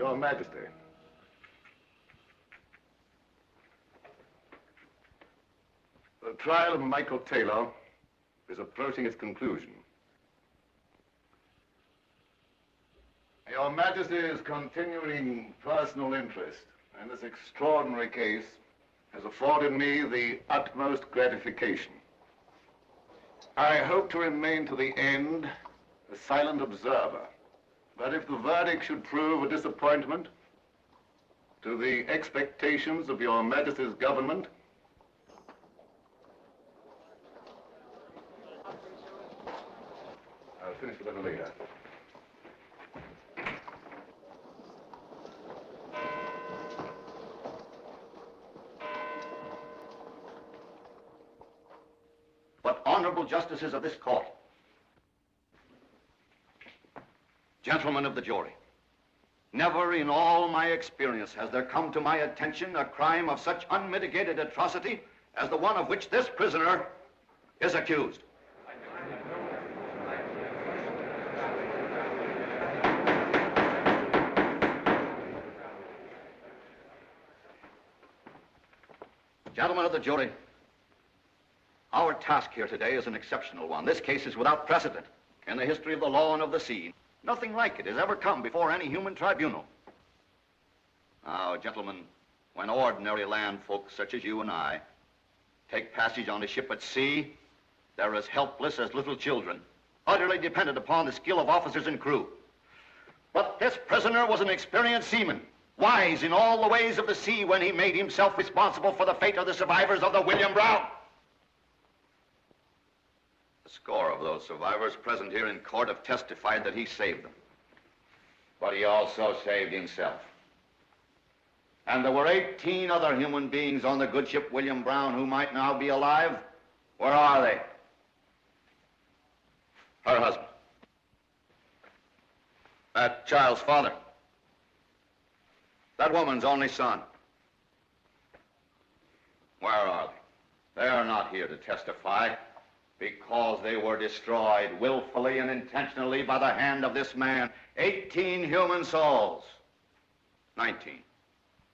Your Majesty. The trial of Michael Taylor is approaching its conclusion. Your Majesty's continuing personal interest in this extraordinary case has afforded me the utmost gratification. I hope to remain to the end a silent observer, but if the verdict should prove a disappointment to the expectations of Your Majesty's government, I'll finish with that later. But honorable justices of this court, gentlemen of the jury, never in all my experience has there come to my attention a crime of such unmitigated atrocity as the one of which this prisoner is accused. Gentlemen of the jury, our task here today is an exceptional one. This case is without precedent in the history of the law and of the sea. Nothing like it has ever come before any human tribunal. Now, gentlemen, when ordinary land folks such as you and I take passage on a ship at sea, they're as helpless as little children, utterly dependent upon the skill of officers and crew. But this prisoner was an experienced seaman, wise in all the ways of the sea when he made himself responsible for the fate of the survivors of the William Brown. A score of those survivors present here in court have testified that he saved them. But he also saved himself. And there were 18 other human beings on the good ship William Brown who might now be alive. Where are they? Her husband. That child's father. That woman's only son. Where are they? They are not here to testify because they were destroyed willfully and intentionally by the hand of this man. 18 human souls. 19,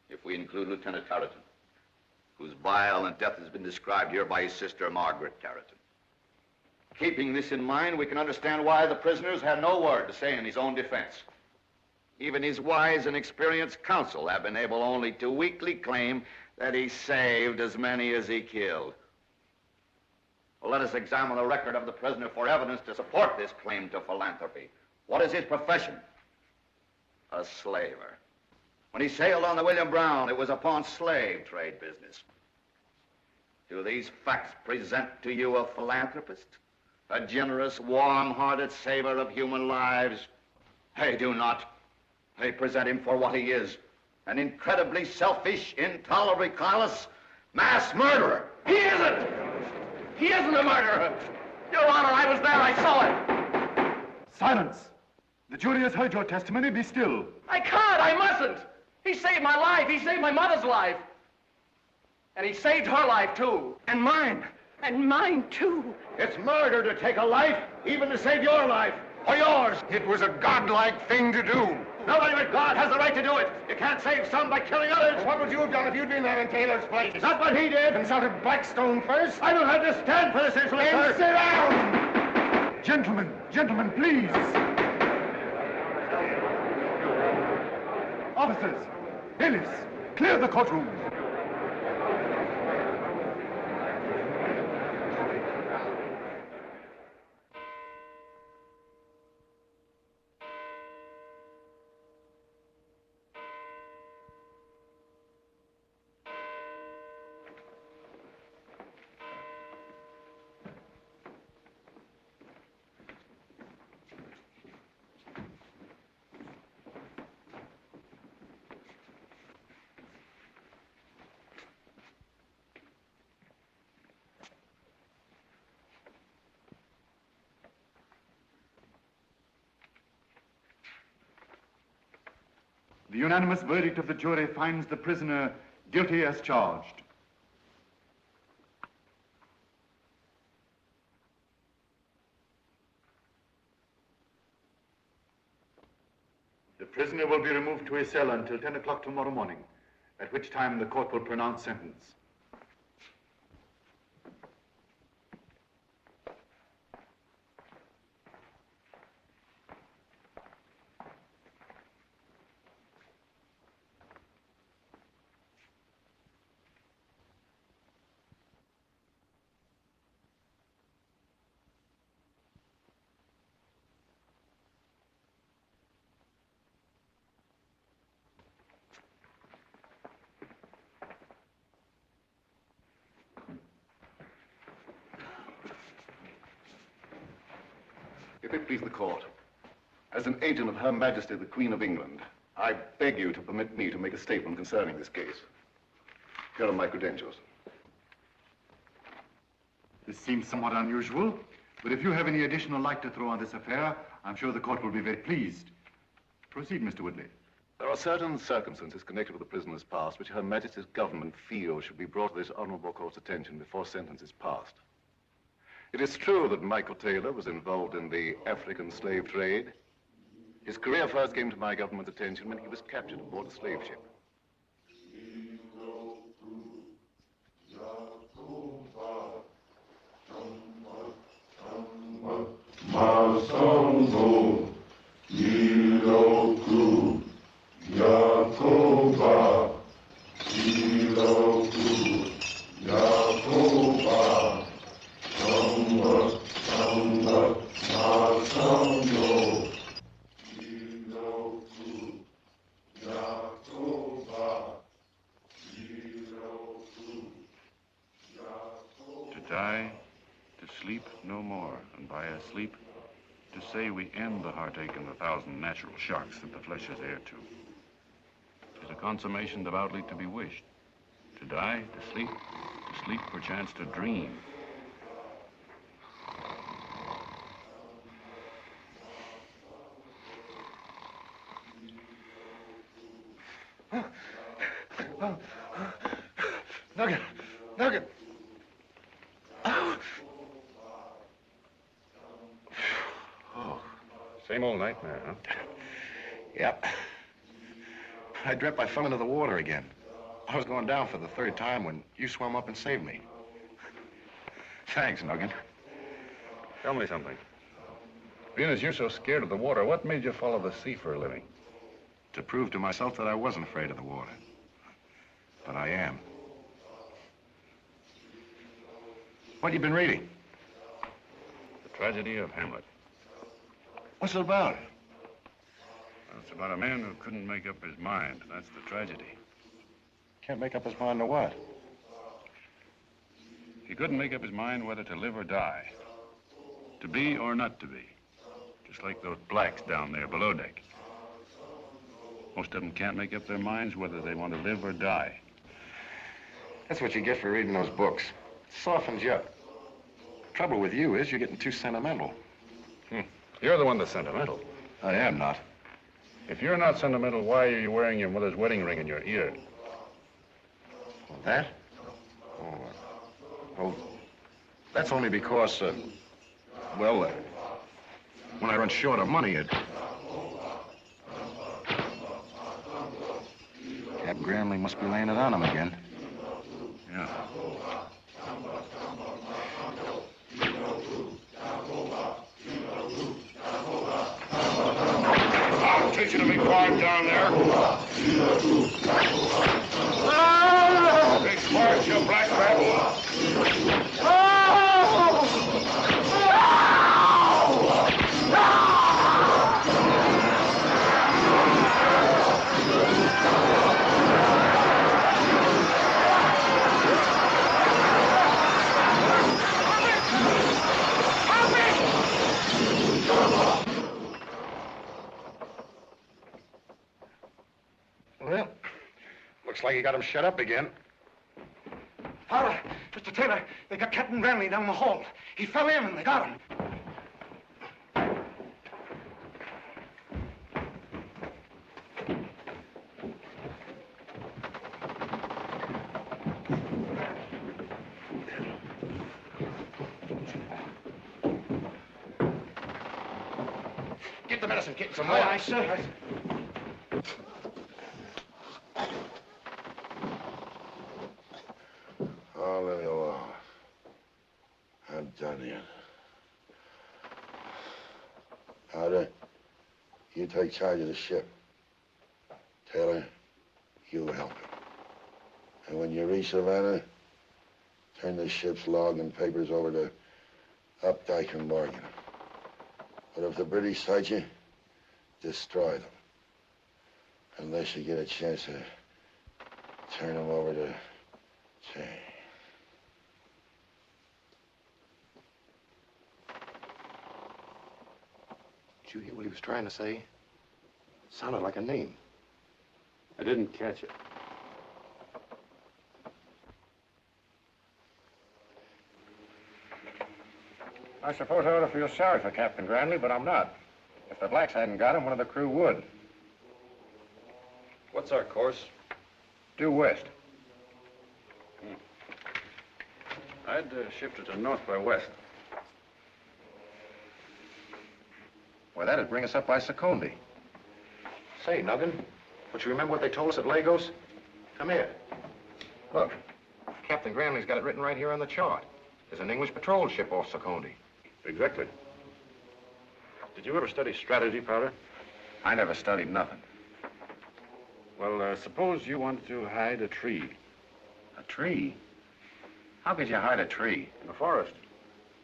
if we include Lieutenant Tarleton, whose violent death has been described here by his sister, Margaret Tarleton. Keeping this in mind, we can understand why the prisoners had no word to say in his own defense. Even his wise and experienced counsel have been able only to weakly claim that he saved as many as he killed. Well, let us examine the record of the prisoner for evidence to support this claim to philanthropy. What is his profession? A slaver. When he sailed on the William Brown, it was upon slave trade business. Do these facts present to you a philanthropist? A generous, warm-hearted saver of human lives? They do not. They present him for what he is, an incredibly selfish, intolerably callous mass murderer. He isn't! He isn't a murderer! Your Honor, I was there, I saw it! Silence! The jury has heard your testimony. Be still. I can't, I mustn't! He saved my life, he saved my mother's life. And he saved her life, too. And mine. And mine, too. It's murder to take a life, even to save your life, or yours. It was a godlike thing to do. Nobody but God has the right to do it. You can't save some by killing others. What would you have done if you'd been there in Taylor's place? Not what he did. Consulted Blackstone first? I don't have to stand for this insolence, Then sir. sit down! Gentlemen, please. Officers, Ellis, clear the courtroom. The unanimous verdict of the jury finds the prisoner guilty as charged. The prisoner will be removed to his cell until 10 o'clock tomorrow morning, at which time the court will pronounce sentence. If it please the court, as an agent of Her Majesty the Queen of England, I beg you to permit me to make a statement concerning this case. Here are my credentials. This seems somewhat unusual, but if you have any additional light to throw on this affair, I'm sure the court will be very pleased. Proceed, Mr. Woodley. There are certain circumstances connected with the prisoner's past which Her Majesty's government feels should be brought to this honorable court's attention before sentence is passed. It is true that Michael Taylor was involved in the African slave trade. His career first came to my government's attention when he was captured aboard a slave ship. Die, to sleep no more, and by a sleep, to say we end the heartache and the thousand natural shocks that the flesh is heir to. 'Tis a consummation devoutly to be wished. To die, to sleep perchance to dream. Nugget. Same old nightmare, huh? Yep. I dreamt I fell into the water again. I was going down for the third time when you swam up and saved me. Thanks, Nugget. Tell me something. Being as you're so scared of the water, what made you follow the sea for a living? To prove to myself that I wasn't afraid of the water. But I am. What have you been reading? The Tragedy of Hamlet. What's it about? Well, it's about a man who couldn't make up his mind. That's the tragedy. Can't make up his mind to what? He couldn't make up his mind whether to live or die. To be or not to be. Just like those blacks down there below deck. Most of them can't make up their minds whether they want to live or die. That's what you get for reading those books. It softens you up. Trouble with you is you're getting too sentimental. You're the one that's sentimental. I am not. If you're not sentimental, why are you wearing your mother's wedding ring in your ear? Well, that? Oh, that's only because, when I run short of money, Cap Granley must be laying it on him again. Yeah. I'll teach you to be quiet down there. Be quiet, you black rat. Well, looks like you got him shut up again. Father, Mr. Taylor, they got Captain Granley down the hall. He fell in and they got him. Get the medicine, get some Aye, more. aye, sir. Carter, you take charge of the ship. Taylor, you help him. And when you reach Savannah, turn the ship's log and papers over to Updike and Morgan. But if the British sight you, destroy them. Unless you get a chance to turn them over to Jay. Did you hear what he was trying to say? Sounded like a name. I didn't catch it. I suppose I ought to feel sorry for Captain Granley, but I'm not. If the blacks hadn't got him, one of the crew would. What's our course? Due west. I'd shift it to north by west. Well, that'd bring us up by Secondi. Say, Nuggin, don't you remember what they told us at Lagos? Come here. Look, Captain Granley's got it written right here on the chart. There's an English patrol ship off Secondi. Exactly. Did you ever study strategy, Powder? I never studied nothing. Well, suppose you wanted to hide a tree. A tree? How could you hide a tree? In the forest.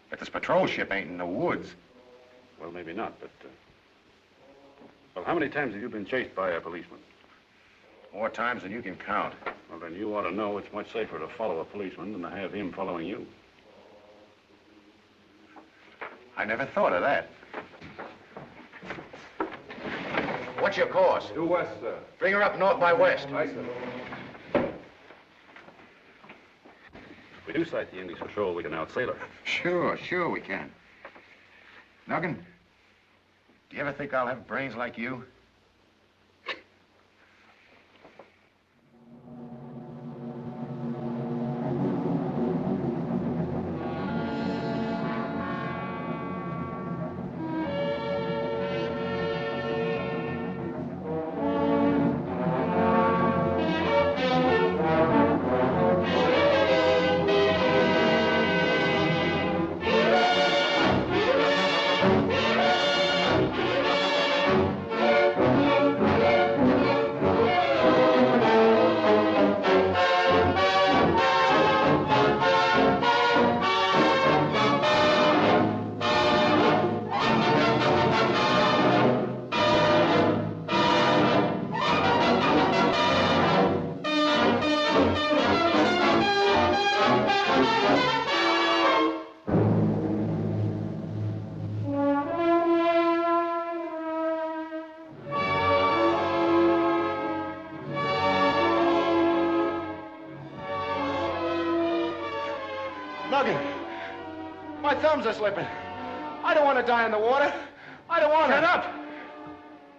But this patrol ship ain't in the woods. Well, maybe not, but... Well, how many times have you been chased by a policeman? More times than you can count. Well, then you ought to know it's much safer to follow a policeman than to have him following you. I never thought of that. What's your course? Due west, sir. Bring her up north by west. Aye, sir. If we do sight the English patrol, we can outsail her. Sure we can. Nuggin, do you ever think I'll have brains like you? Nuggin, my thumbs are slipping. I don't want to die in the water. I don't want to. Shut up!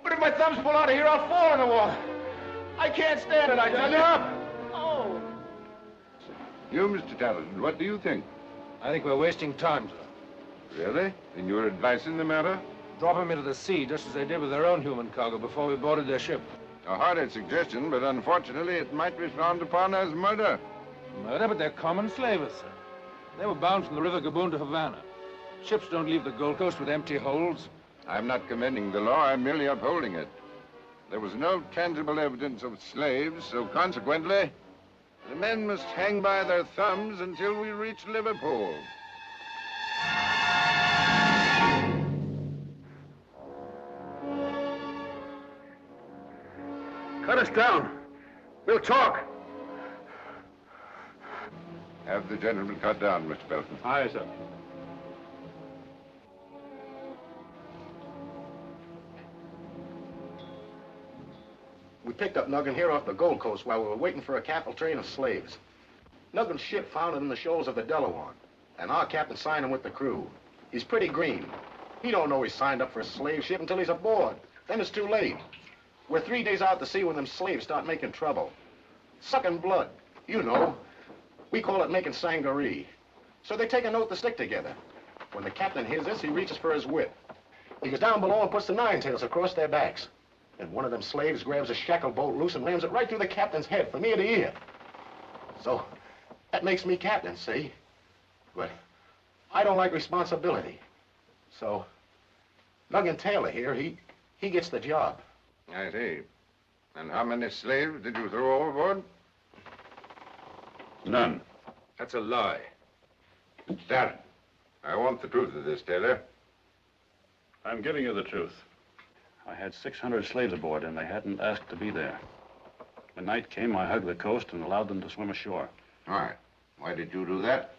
But if my thumbs pull out of here, I'll fall in the water. I can't stand it, I tell you. Shut up! Oh. You, Mr. Townsend, what do you think? I think we're wasting time, sir. Really? And your advice in the matter? Drop them into the sea, just as they did with their own human cargo before we boarded their ship. A hardy suggestion, but unfortunately it might be frowned upon as murder. Murder, but they're common slavers, sir. They were bound from the River Gaboon to Havana. Ships don't leave the Gold Coast with empty holds. I'm not commending the law, I'm merely upholding it. There was no tangible evidence of slaves, so consequently, the men must hang by their thumbs until we reach Liverpool. Cut us down. We'll talk. Have the gentleman cut down, Mr. Belton. Aye, sir. We picked up Nuggin here off the Gold Coast while we were waiting for a cattle train of slaves. Nuggin's ship foundered in the shoals of the Delaware, and our captain signed him with the crew. He's pretty green. He don't know he's signed up for a slave ship until he's aboard. Then it's too late. We're 3 days out to sea when them slaves start making trouble. Sucking blood. You know. We call it making sangaree. So they take an oath to stick together. When the captain hears this, he reaches for his whip. He goes down below and puts the nine tails across their backs. And one of them slaves grabs a shackle bolt loose and rams it right through the captain's head from ear to ear. So, that makes me captain, see? But I don't like responsibility. So, Nugget Taylor here, he gets the job. I see. And how many slaves did you throw overboard? None. That's a lie. Darren, I want the truth of this, Taylor. I'm giving you the truth. I had 600 slaves aboard, and they hadn't asked to be there. When night came, I hugged the coast and allowed them to swim ashore. All right. Why did you do that?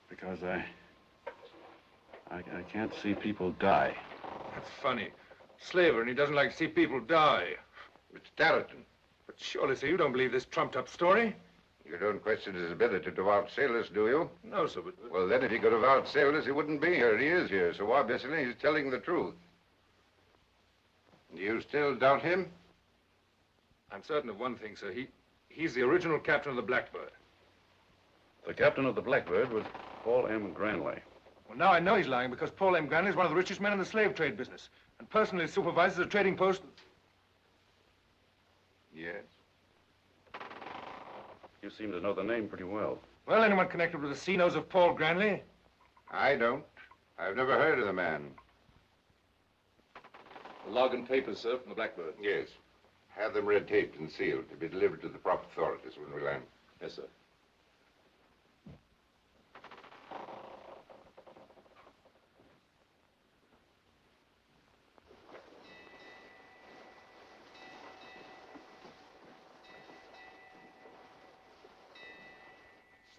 Because I can't see people die. That's funny. Slaver, and he doesn't like to see people die. It's Tarleton. But surely, sir, you don't believe this trumped-up story? You don't question his ability to outsail us, do you? No, sir, but... Well, then, if he could have outsailed us, he wouldn't be here. He is here, so obviously he's telling the truth. Do you still doubt him? I'm certain of one thing, sir. He's the original captain of the Blackbird. The captain of the Blackbird was Paul M. Granley. Well, now I know he's lying because Paul M. Granley is one of the richest men in the slave trade business and personally supervises a trading post. Yes. You seem to know the name pretty well. Well, anyone connected with the sea knows of Paul Granley. I don't. I've never heard of the man. The log and papers, sir, from the Blackbird. Yes. Have them red taped and sealed to be delivered to the proper authorities when we land. Yes, sir.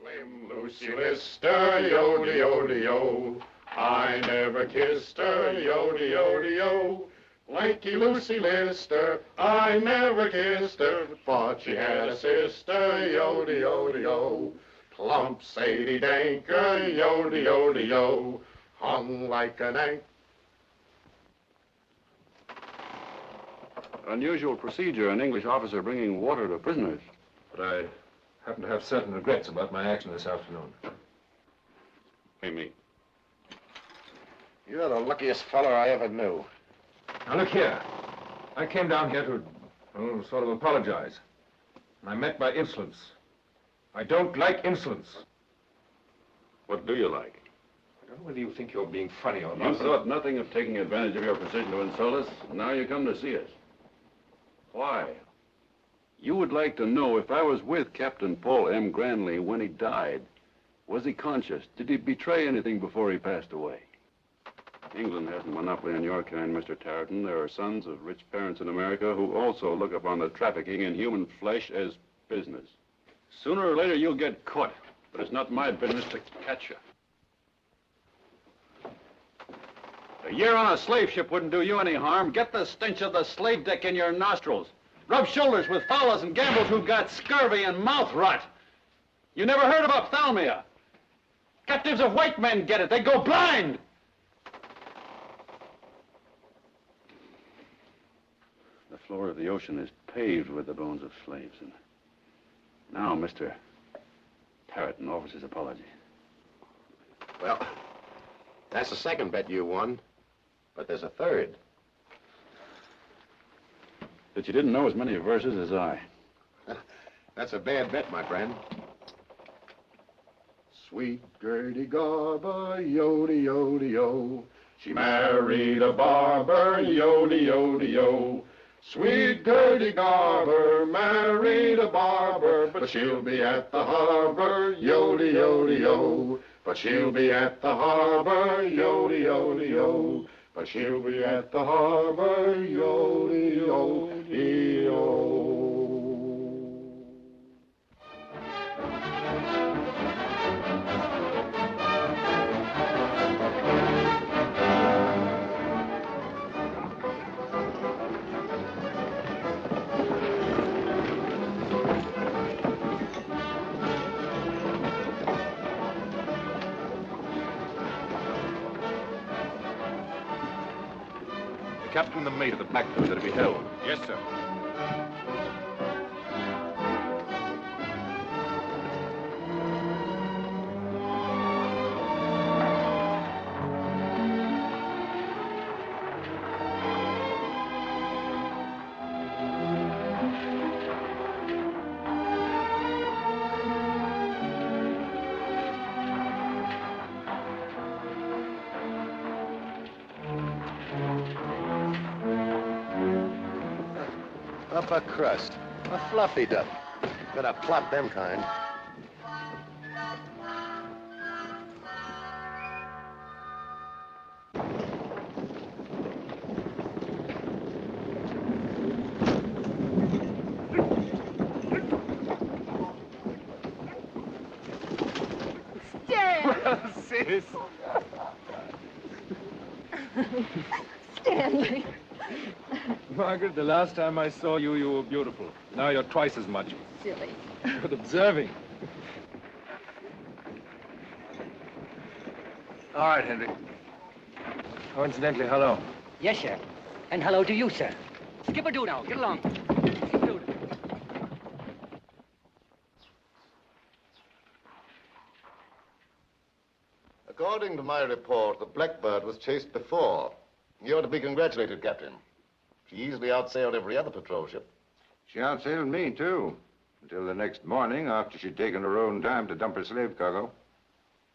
Slim Lucy Lister, yo-de-yo-de-yo. I never kissed her, yo-de-yo-de-yo. Lanky Lucy Lister, I never kissed her, but she had a sister, yo-de-yo-de-yo. Plump Sadie Danker, yo-de-yo-de-yo. Hung like an anchor. Unusual procedure, an English officer bringing water to prisoners. But I happen to have certain regrets about my action this afternoon. Pay me. You're the luckiest feller I ever knew. Now, look here. I came down here to, sort of apologize. And I meant by insolence. I don't like insolence. What do you like? I don't know whether you think you're being funny or not. You thought nothing of taking advantage of your position to insult us, and now you come to see us. Why? You would like to know if I was with Captain Paul M. Granley when he died. Was he conscious? Did he betray anything before he passed away? England has a monopoly on your kind, Mr. Tarleton. There are sons of rich parents in America who also look upon the trafficking in human flesh as business. Sooner or later, you'll get caught, but it's not my business to catch you. A year on a slave ship wouldn't do you any harm. Get the stench of the slave deck in your nostrils. Rub shoulders with fowlers and gamblers who've got scurvy and mouth rot. You never heard of ophthalmia. Captives of white men get it. They go blind. The floor of the ocean is paved with the bones of slaves. And now Mr. Tarleton offers his apology. Well, that's the second bet you won, but there's a third. That you didn't know as many verses as I. That's a bad bet, my friend. Sweet Gertie Garber, yo-de-yo-de-yo. She married a barber, yo-de-yo-de-yo. Sweet Gertie Garber married a barber, but she'll be at the harbor, yo-de-yo-de-yo. But she'll be at the harbor, yo-de-yo-de-yo. But she'll be at the harbor, yo-de-yo-de-yo. The captain and the mate of the Blackbird are to be held. Yes, sir. Upper crust. A fluffy duck. Better plop them kind. Sis. Stanley. Margaret, the last time I saw you, you were beautiful. Now you're twice as much. Silly. But observing. All right, Henry. Oh, incidentally, hello. Yes, sir. And hello to you, sir. Skipper-doo now. Get along. Skipper-doo. According to my report, the Blackbird was chased before. You ought to be congratulated, Captain. She easily outsailed every other patrol ship. She outsailed me, too. Until the next morning, after she'd taken her own time to dump her slave cargo.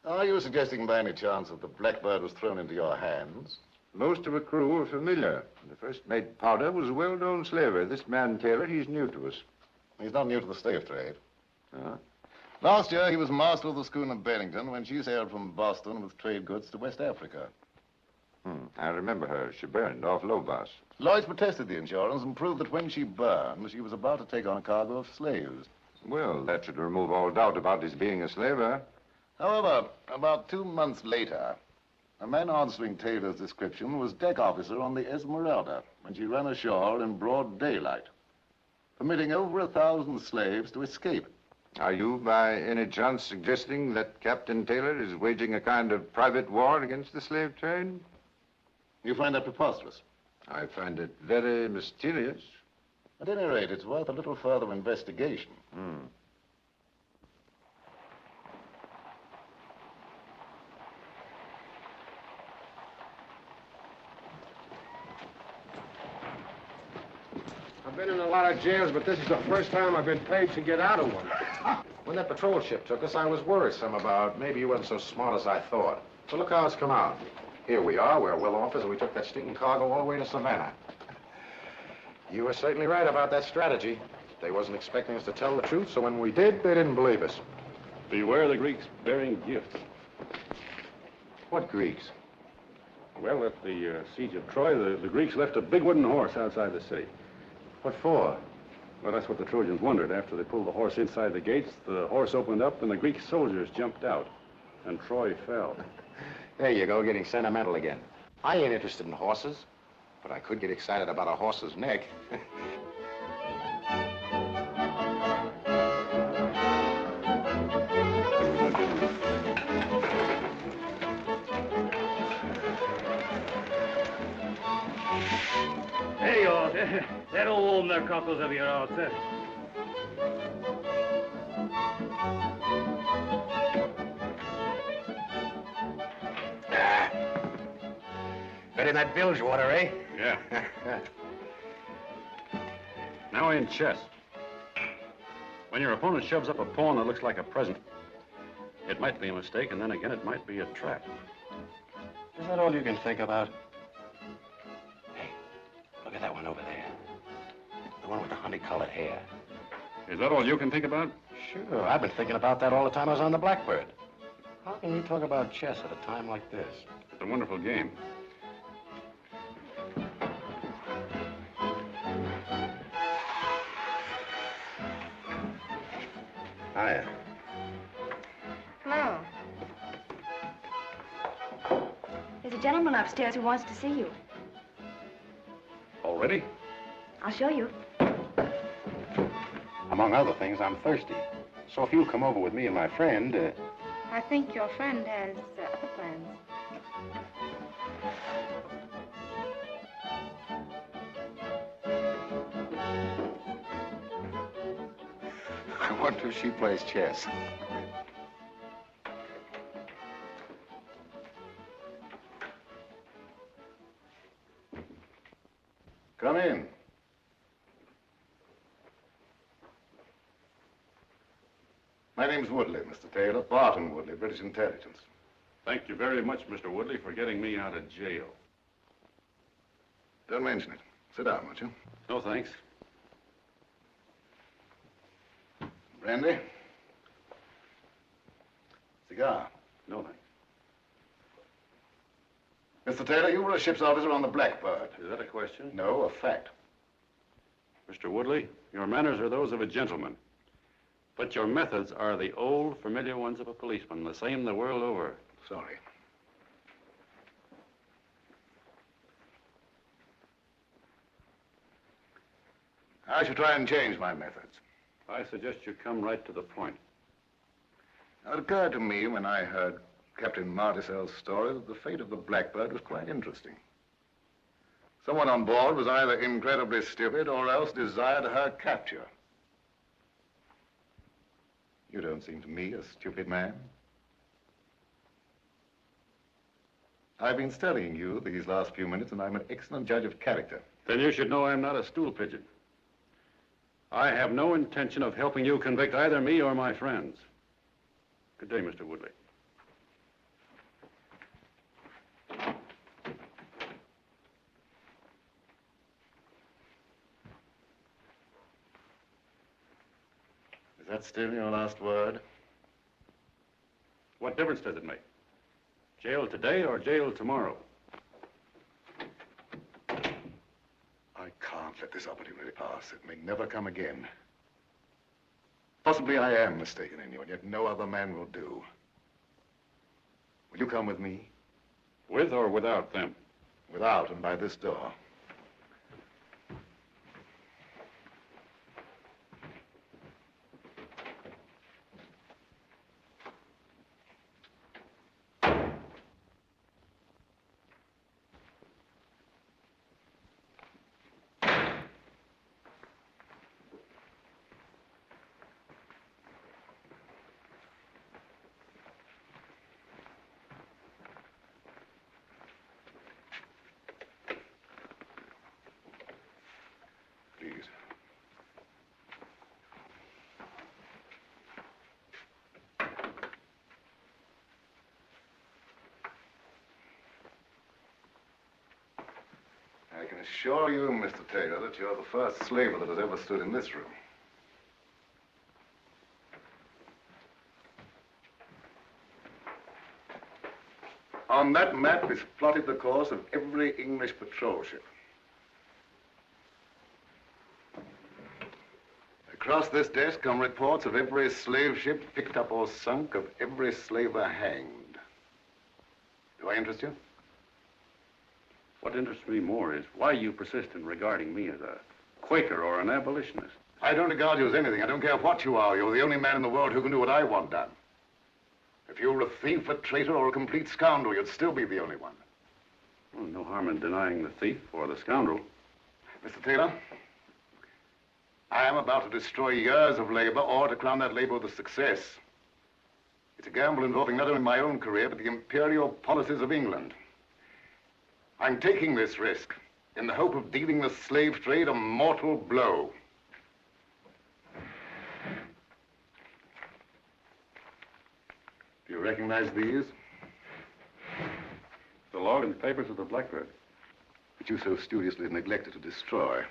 Are you suggesting by any chance that the Blackbird was thrown into your hands? Most of her crew were familiar. The first mate, Powder, was a well-known slaver. This man, Taylor, he's new to us. He's not new to the slave trade. Uh-huh. Last year, he was master of the schooner Bennington when she sailed from Boston with trade goods to West Africa. I remember her. She burned off Lobos. Lloyd's protested the insurance and proved that when she burned, she was about to take on a cargo of slaves. Well, that should remove all doubt about his being a slaver. However, about 2 months later, a man answering Taylor's description was deck officer on the Esmeralda when she ran ashore in broad daylight, permitting over 1,000 slaves to escape. Are you, by any chance, suggesting that Captain Taylor is waging a kind of private war against the slave trade? You find that preposterous? I find it very mysterious. At any rate, it's worth a little further investigation. I've been in a lot of jails, but this is the first time I've been paid to get out of one. When that patrol ship took us, I was worried some about maybe you wasn't so smart as I thought. But look how it's come out. Here we are, we're well off as we took that stinking cargo all the way to Savannah. You were certainly right about that strategy. They wasn't expecting us to tell the truth, so when we did, they didn't believe us. Beware the Greeks bearing gifts. What Greeks? Well, at the siege of Troy, the Greeks left a big wooden horse outside the city. What for? Well, that's what the Trojans wondered. After they pulled the horse inside the gates, the horse opened up and the Greek soldiers jumped out, and Troy fell. There you go, getting sentimental again. I ain't interested in horses, but I could get excited about a horse's neck. Hey, y'all, that'll warm their cockles of your hearts, sir. Better than that bilge water, eh? Yeah. Now in chess. When your opponent shoves up a pawn that looks like a present, it might be a mistake, and then again, it might be a trap. Is that all you can think about? Hey, look at that one over there. The one with the honey-colored hair. Is that all you can think about? Sure, I've been thinking about that all the time I was on the Blackbird. How can you talk about chess at a time like this? It's a wonderful game. Hiya. Hello. There's a gentleman upstairs who wants to see you. Already? I'll show you. Among other things, I'm thirsty. So if you'll come over with me and my friend, I think your friend has other plans. I wonder if she plays chess. Come in. My name's Woodley, Mr. Taylor. Barton Woodley, British Intelligence. Thank you very much, Mr. Woodley, for getting me out of jail. Don't mention it. Sit down, won't you? No, thanks. Brandy? Cigar? No, thanks. Mr. Taylor, you were a ship's officer on the Blackbird. Is that a question? No, a fact. Mr. Woodley, your manners are those of a gentleman. But your methods are the old, familiar ones of a policeman, the same the world over. Sorry. I should try and change my methods. I suggest you come right to the point. Now, it occurred to me when I heard Captain Marticel's story that the fate of the Blackbird was quite interesting. Someone on board was either incredibly stupid or else desired her capture. You don't seem to me a stupid man. I've been studying you these last few minutes, and I'm an excellent judge of character. Then you should know I'm not a stool pigeon. I have no intention of helping you convict either me or my friends. Good day, Mr. Woodley. Is that still your last word? What difference does it make? Jail today or jail tomorrow? I can't let this opportunity pass. It may never come again. Possibly I am mistaken in you, and yet no other man will do. Will you come with me? With or without them? Without, and by this door. Please. I can assure you, Mr. Taylor, that you're the first slaver that has ever stood in this room. On that map is plotted the course of every English patrol ship. Across this desk come reports of every slave ship picked up or sunk, of every slaver hanged. Do I interest you? What interests me more is why you persist in regarding me as a Quaker or an abolitionist. I don't regard you as anything. I don't care what you are. You're the only man in the world who can do what I want done. If you were a thief, a traitor, or a complete scoundrel, you'd still be the only one. Well, no harm in denying the thief or the scoundrel. Mr. Taylor, I am about to destroy years of labor or to crown that labor with a success. It's a gamble involving not only my own career, but the imperial policies of England. I'm taking this risk in the hope of dealing the slave trade a mortal blow. Do you recognize these? The log and papers of the Blackbird. Which you so studiously neglected to destroy.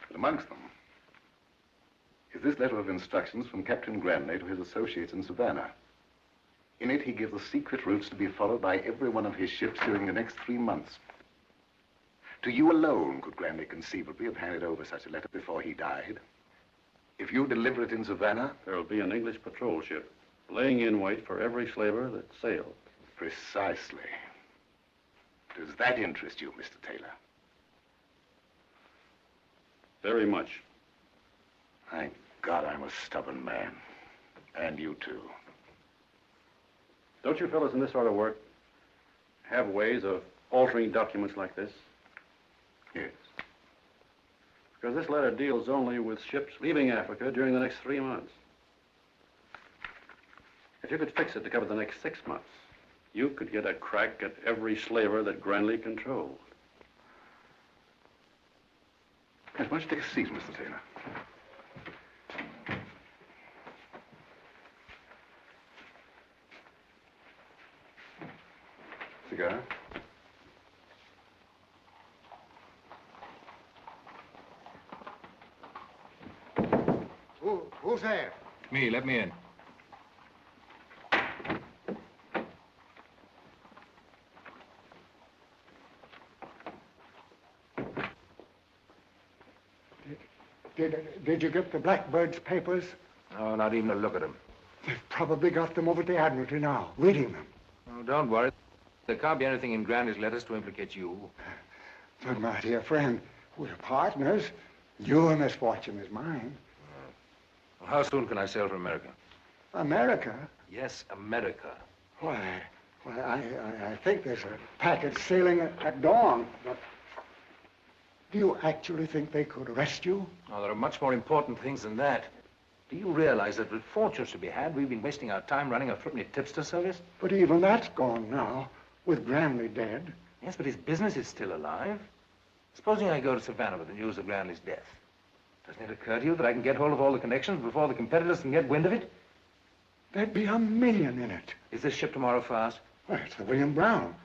But amongst them is this letter of instructions from Captain Granley to his associates in Savannah. In it, he gives the secret routes to be followed by every one of his ships during the next 3 months. To you alone could Granley conceivably have handed over such a letter before he died. If you deliver it in Savannah... There'll be an English patrol ship laying in wait for every slaver that sails. Precisely. Does that interest you, Mr. Taylor? Very much. Thank God I'm a stubborn man. And you too. Don't you fellas in this sort of work have ways of altering documents like this? Yes. Because this letter deals only with ships leaving Africa during the next 3 months. If you could fix it to cover the next 6 months, you could get a crack at every slaver that Granley controlled. Yes, why don't you take a seat, Mr. Taylor? Cigar? Who's there? Me, let me in. Did you get the Blackbird's papers? No, not even a look at them. They've probably got them over at the Admiralty now, reading them. Oh, don't worry. There can't be anything in Granny's letters to implicate you. But, my dear friend, we're partners. Your misfortune is mine. Well, how soon can I sail for America? America? Yes, America. Why, I think there's a packet sailing at dawn. But do you actually think they could arrest you? Oh, there are much more important things than that. Do you realize that with fortunes to be had, we've been wasting our time running a threepenny tipster service? But even that's gone now, with Granley dead. Yes, but his business is still alive. Supposing I go to Savannah with the news of Granley's death. Doesn't it occur to you that I can get hold of all the connections before the competitors can get wind of it? There'd be $1 million in it. Is this ship tomorrow fast? Well, it's the William Brown.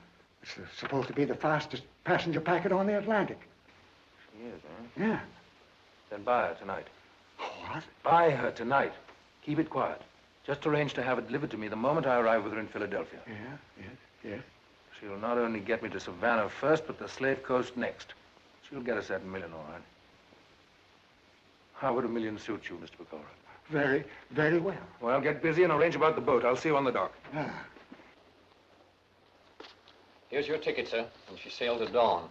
It's supposed to be the fastest passenger packet on the Atlantic. She is, huh? Yeah. Then buy her tonight. What? Buy her tonight. Keep it quiet. Just arrange to have it delivered to me the moment I arrive with her in Philadelphia. Yes. She'll not only get me to Savannah first, but the Slave Coast next. She'll get us that $1 million, all right. How would $1 million suit you, Mr. Pecora? Very, very well. Well, get busy and arrange about the boat. I'll see you on the dock. Here's your ticket, sir. And she sails at dawn.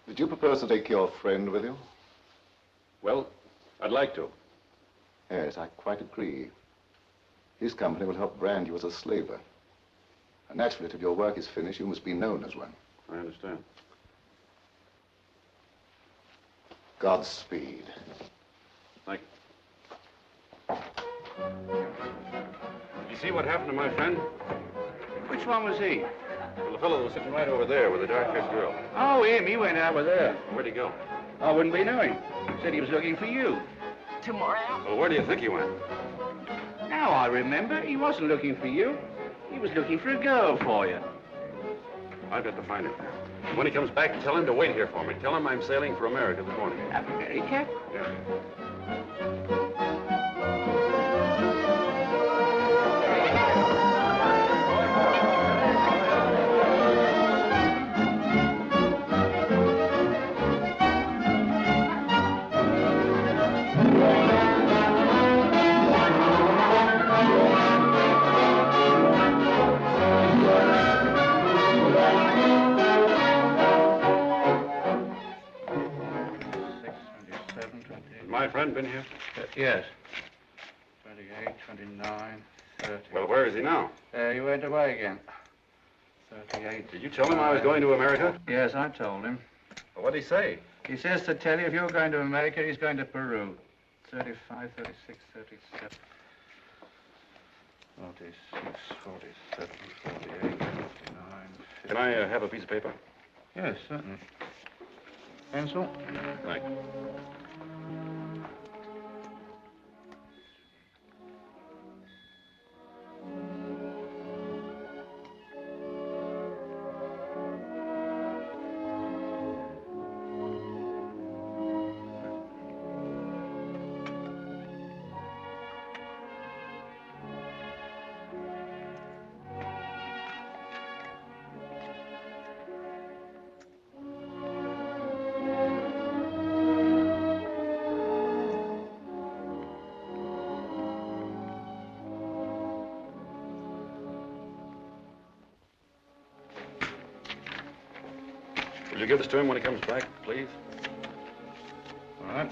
Did you propose to take your friend with you? Well, I'd like to. Yes, I quite agree. His company will help brand you as a slaver. And naturally, till your work is finished, you must be known as one. I understand. Godspeed. Thank you. You see what happened to my friend? Which one was he? Well, the fellow was sitting right over there with the dark-haired girl. Oh, him. He went out with her. Where'd he go? I wouldn't be knowing. Said he was looking for you. Tomorrow? Well, where do you think he went? Now I remember. He wasn't looking for you. He was looking for a girl for you. I've got to find him. When he comes back, tell him to wait here for me. Tell him I'm sailing for America this morning. America? Yeah. My friend been here? Yes. 28, 29, 30. Well, where is he now? He went away again. 38. Did you tell him I was going to America? Yes, I told him. Well, what'd he say? He says to tell you if you're going to America, he's going to Peru. 35, 36, 37. 46, 47, 48, 49, 50. Can I have a piece of paper? Yes, certainly. Pencil? Thanks. Will you give this to him when he comes back, please? All right.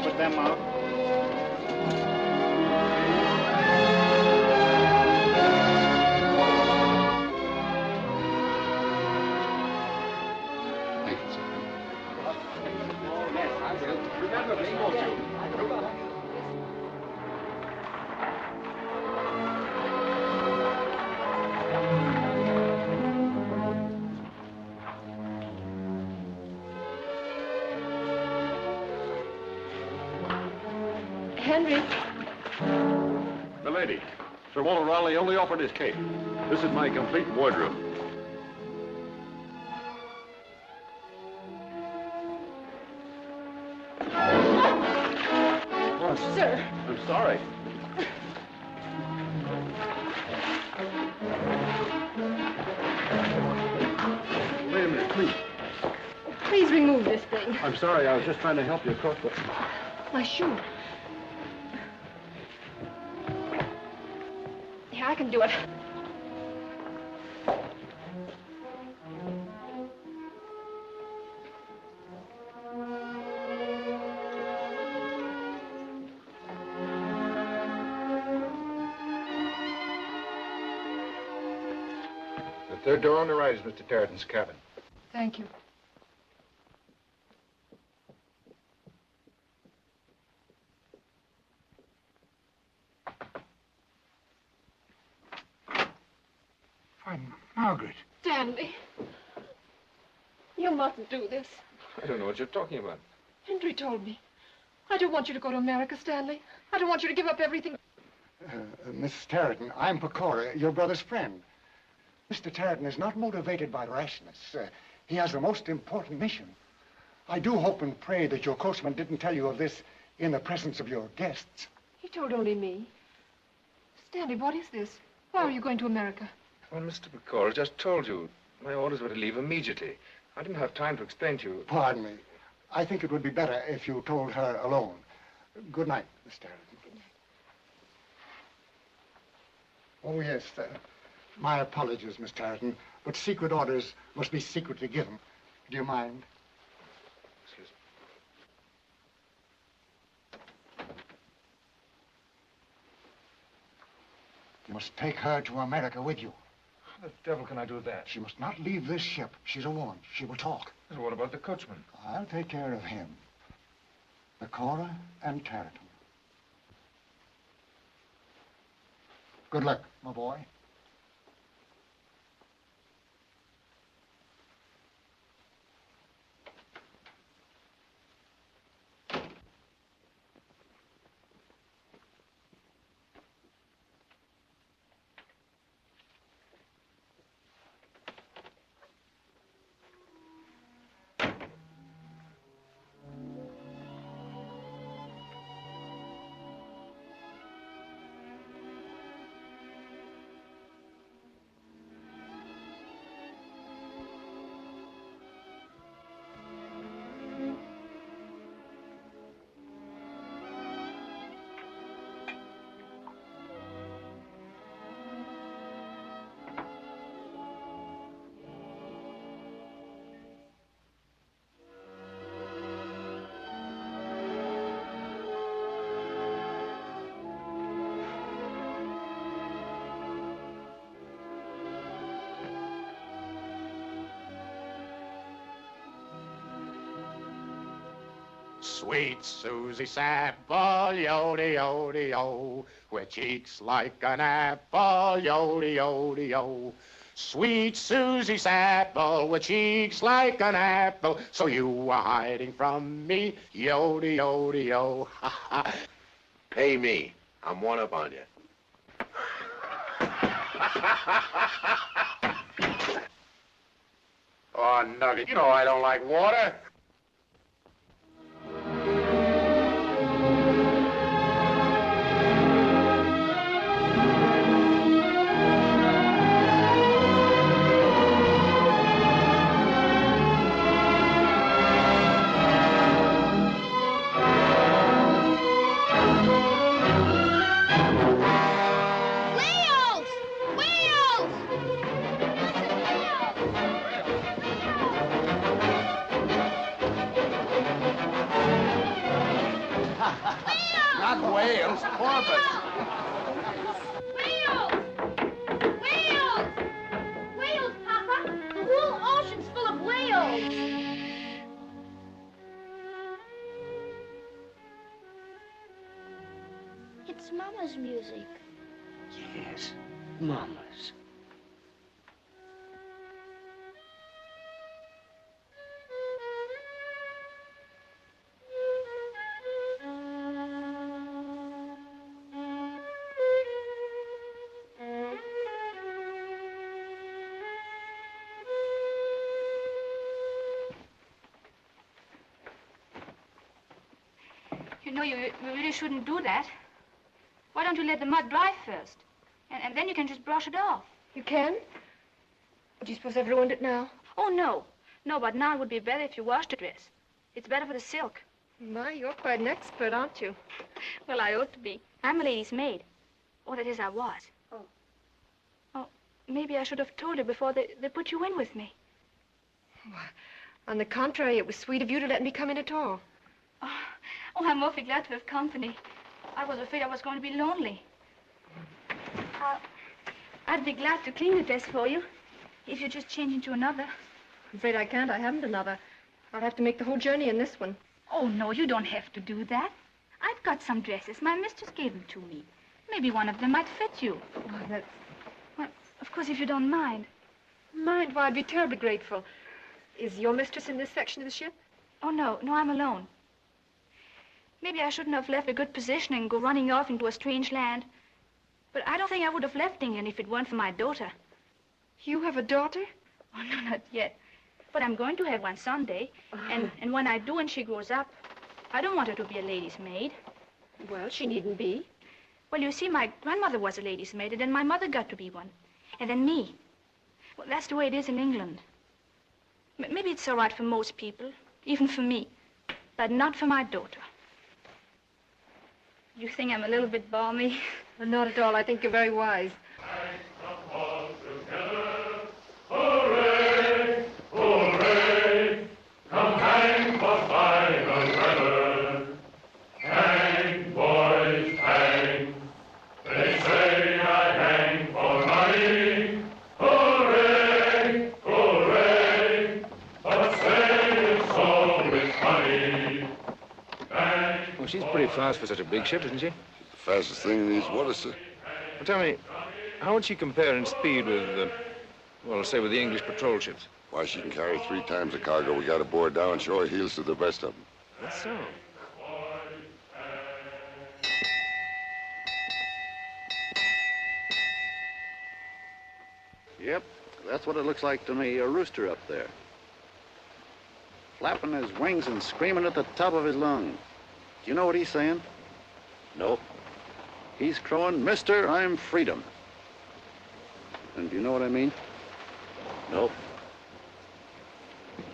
Put them up. Henry. Milady, Sir Walter Raleigh only offered his cape. This is my complete wardrobe. Sir. I'm sorry. Wait a minute, please. Please remove this thing. I'm sorry, I was just trying to help you across the... My shoe. Yeah, I can do it. The third door on the right is Mr. Tarleton's cabin. Thank you. Why, Margaret. Stanley. You mustn't do this. I don't know what you're talking about. Henry told me. I don't want you to go to America, Stanley. I don't want you to give up everything. Mrs. Tarleton, I'm Pecora, your brother's friend. Mr. Tarleton is not motivated by rashness. He has a most important mission. I do hope and pray that your coachman didn't tell you of this in the presence of your guests. He told only me. Stanley, what is this? Why are you going to America? Well, Mr. McCall just told you. My orders were to leave immediately. I didn't have time to explain to you. Pardon me. I think it would be better if you told her alone. Good night, Miss Tarleton. Good night. Oh, yes. My apologies, Miss Tarleton, but secret orders must be secretly given. Do you mind? Excuse me. You must take her to America with you. How the devil can I do that? She must not leave this ship. She's a woman. She will talk. And what about the coachman? I'll take care of him. Pecora and Tarleton. Good luck, my boy. Sweet Susie Sample, yo-de-yo-de-yo, with cheeks like an apple, yo-de-yo-de-yo. Sweet Susie Sample, with cheeks like an apple, so you are hiding from me, yo-de-yo-de-yo. Pay me. I'm one up on you. Oh, Nugget, you know I don't like water. Not whales, porpoise. Whales! Whales! Whales, Papa! The whole ocean's full of whales! It's Mama's music. Yes, Mama's. No, you really shouldn't do that. Why don't you let the mud dry first? And then you can just brush it off. You can? Do you suppose I've ruined it now? Oh, no. No, but now it would be better if you washed the dress. It's better for the silk. My, you're quite an expert, aren't you? Well, I ought to be. I'm a lady's maid. Or that is, I was. Oh. Oh, maybe I should have told you before they put you in with me. Well, on the contrary, it was sweet of you to let me come in at all. Oh, I'm awfully glad to have company. I was afraid I was going to be lonely. I'd be glad to clean the dress for you, if you just change into another. I'm afraid I can't. I haven't another. I'll have to make the whole journey in this one. Oh, no, you don't have to do that. I've got some dresses. My mistress gave them to me. Maybe one of them might fit you. Oh, that's... Well, of course, if you don't mind. Mind? Why, I'd be terribly grateful. Is your mistress in this section of the ship? Oh, no, I'm alone. Maybe I shouldn't have left a good position and go running off into a strange land. But I don't think I would have left England if it weren't for my daughter. You have a daughter? Oh, no, not yet. But I'm going to have one someday. And when I do and she grows up, I don't want her to be a lady's maid. Well, she needn't be. Well, you see, my grandmother was a lady's maid, and then my mother got to be one. And then me. Well, that's the way it is in England. Maybe it's all right for most people, even for me, but not for my daughter. You think I'm a little bit balmy? Not at all. I think you're very wise. Hooray! Hooray! Come hang for fine weather. Hang, boys, hang. They say I hang for money. Hooray! Hooray! But say it's always funny. Well, she's pretty fast for such a big ship, isn't she? The fastest thing in these waters, sir. Well, tell me, how would she compare in speed with, well, say, with the English patrol ships? Why, she can carry 3 times the cargo we got aboard now and show her heels to the best of them. That's so. Yep, that's what it looks like to me, a rooster up there. Flapping his wings and screaming at the top of his lungs. Do you know what he's saying? Nope. He's crowing, "Mister, I'm freedom." And do you know what I mean? Nope.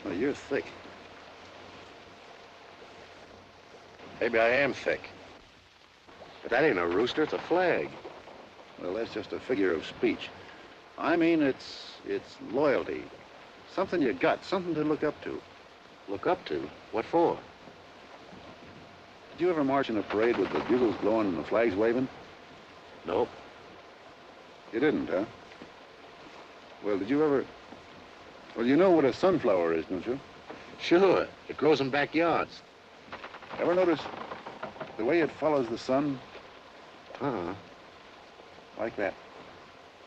Well, you're thick. Maybe I am thick. But that ain't a rooster, it's a flag. Well, that's just a figure of speech. I mean, it's loyalty. Something you got, something to look up to. Look up to? What for? Did you ever march in a parade with the bugles blowing and the flags waving? Nope. You didn't, huh? Well, did you ever... Well, you know what a sunflower is, don't you? Sure. It grows in backyards. Ever notice the way it follows the sun? Uh-huh. Like that.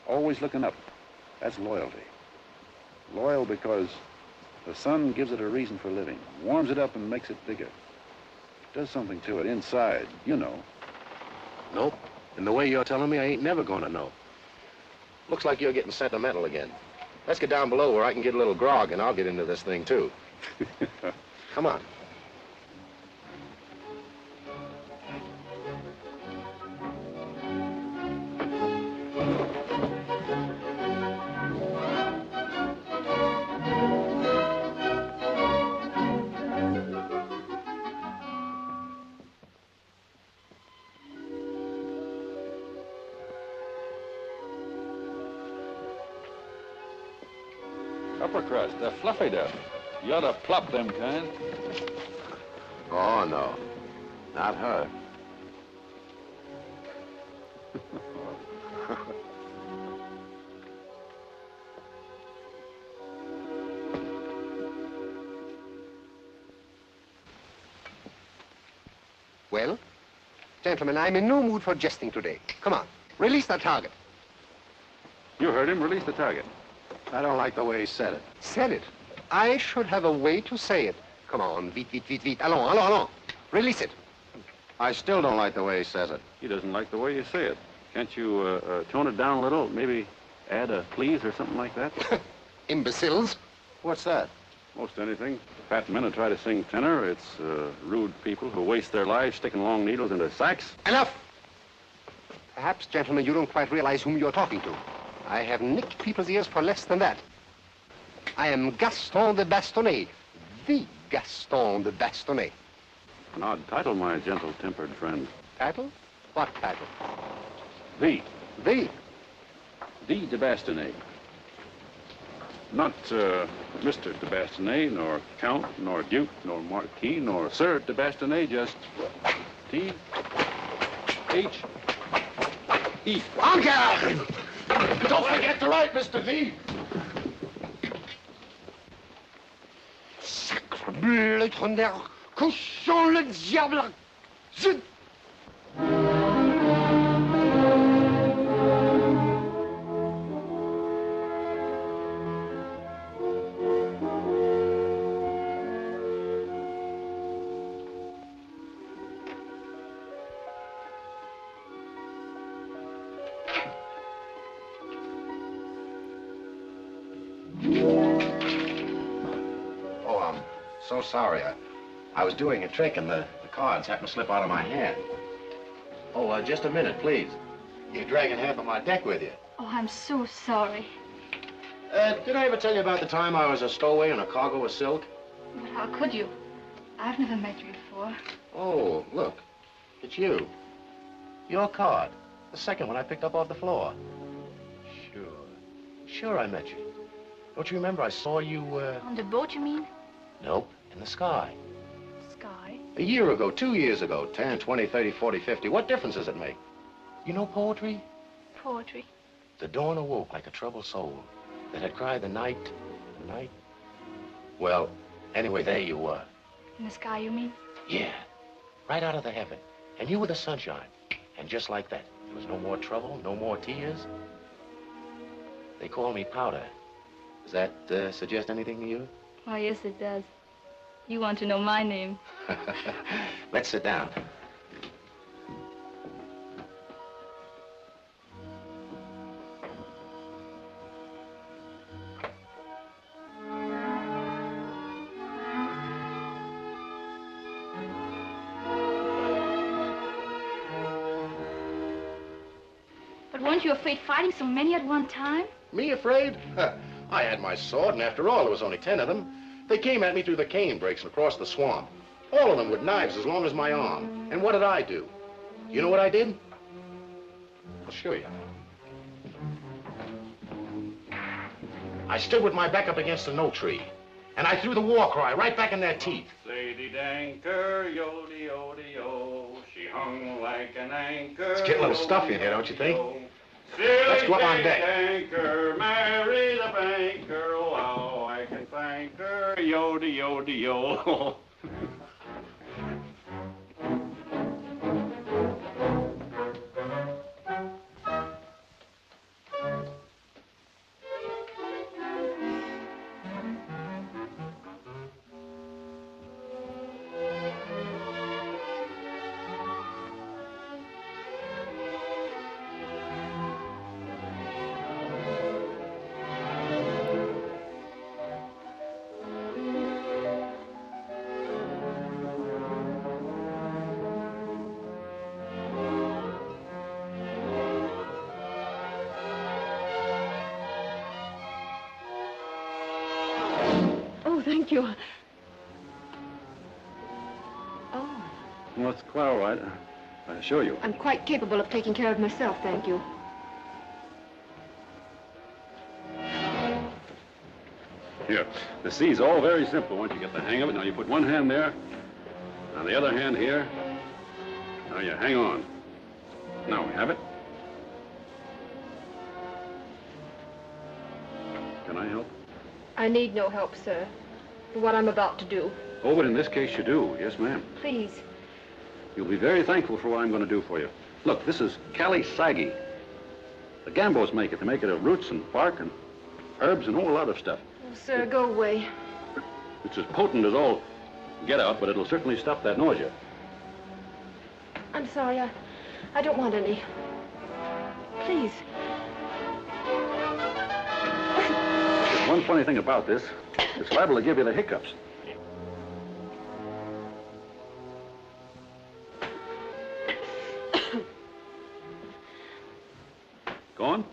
Always looking up. That's loyalty. Loyal because the sun gives it a reason for living, warms it up and makes it bigger. Does something to it inside, you know. Nope. And the way you're telling me, I ain't never gonna know. Looks like you're getting sentimental again. Let's get down below where I can get a little grog and I'll get into this thing too. Come on. Upper crust, they're fluffy dough. You ought to plop them kind. Oh, no. Not her. Well, gentlemen, I'm in no mood for jesting today. Come on, release the target. You heard him. Release the target. I don't like the way he said it. Said it. I should have a way to say it. Come on, vite, vite, vite, vite. Allons, allons, allons. Release it. I still don't like the way he says it. He doesn't like the way you say it. Can't you tone it down a little? Maybe add a please or something like that? Imbeciles. What's that? Most anything. Fat men who try to sing tenor. It's rude people who waste their lives sticking long needles into sacks. Enough! Perhaps, gentlemen, you don't quite realize whom you're talking to. I have nicked people's ears for less than that. I am Gaston de Bastonnet, the Gaston de Bastonnet. An odd title, my gentle-tempered friend. Title? What title? The. The? The de Bastonnet. Not Mr. de Bastonnet, nor Count, nor Duke, nor Marquis, nor Sir de Bastonnet, just T-H-E. Encore! Don't forget to write, Mr. V. Sacre bleu, le tonnerre, cochon, le diable! Zut! So sorry. I was doing a trick and the cards happened to slip out of my hand. Oh, just a minute, please. You're dragging half of my deck with you. Oh, I'm so sorry. Did I ever tell you about the time I was a stowaway in a cargo of silk? But how could you? I've never met you before. Oh, look. It's you. Your card. The second one I picked up off the floor. Sure I met you. Don't you remember I saw you, On the boat, you mean? Nope, in the sky. Sky? A year ago, 2 years ago, 10, 20, 30, 40, 50. What difference does it make? You know poetry? Poetry. The dawn awoke like a troubled soul that had cried the night. Well, anyway, there you were. In the sky, you mean? Yeah, right out of the heaven. And you were the sunshine. And just like that, there was no more trouble, no more tears. They call me Powder. Does that suggest anything to you? Oh, yes, it does. You want to know my name. Let's sit down. But weren't you afraid fighting so many at one time? Me afraid? I had my sword, and after all, there was only 10 of them. They came at me through the cane breaks and across the swamp. All of them with knives as long as my arm. And what did I do? You know what I did? I'll show you. I stood with my back up against an oak tree, and I threw the war cry right back in their teeth. Lady Danker, yo-de-yo-de-yo, she hung like an anchor. It's getting a little stuffy in here, don't you think? Silly Let's go up on deck. Danker, marry the banker, oh, how I can thank her, yo-de-yo-de-yo. Thank you. Oh. Well, it's quite all right. I assure you. I'm quite capable of taking care of myself, thank you. Here, the sea's all very simple once you get the hang of it. Now, you put one hand there, and the other hand here. Now, you hang on. Now, we have it. Can I help? I need no help, sir, for what I'm about to do. Oh, but in this case, you do. Yes, ma'am. Please. You'll be very thankful for what I'm going to do for you. Look, this is Cali Saggy. The Gambos make it. They make it of roots and bark and herbs and a whole lot of stuff. Oh, sir, go away. It's as potent as all get out, but it'll certainly stop that nausea. I'm sorry, I don't want any. Please. There's one funny thing about this. It's liable to give you the hiccups. Go on.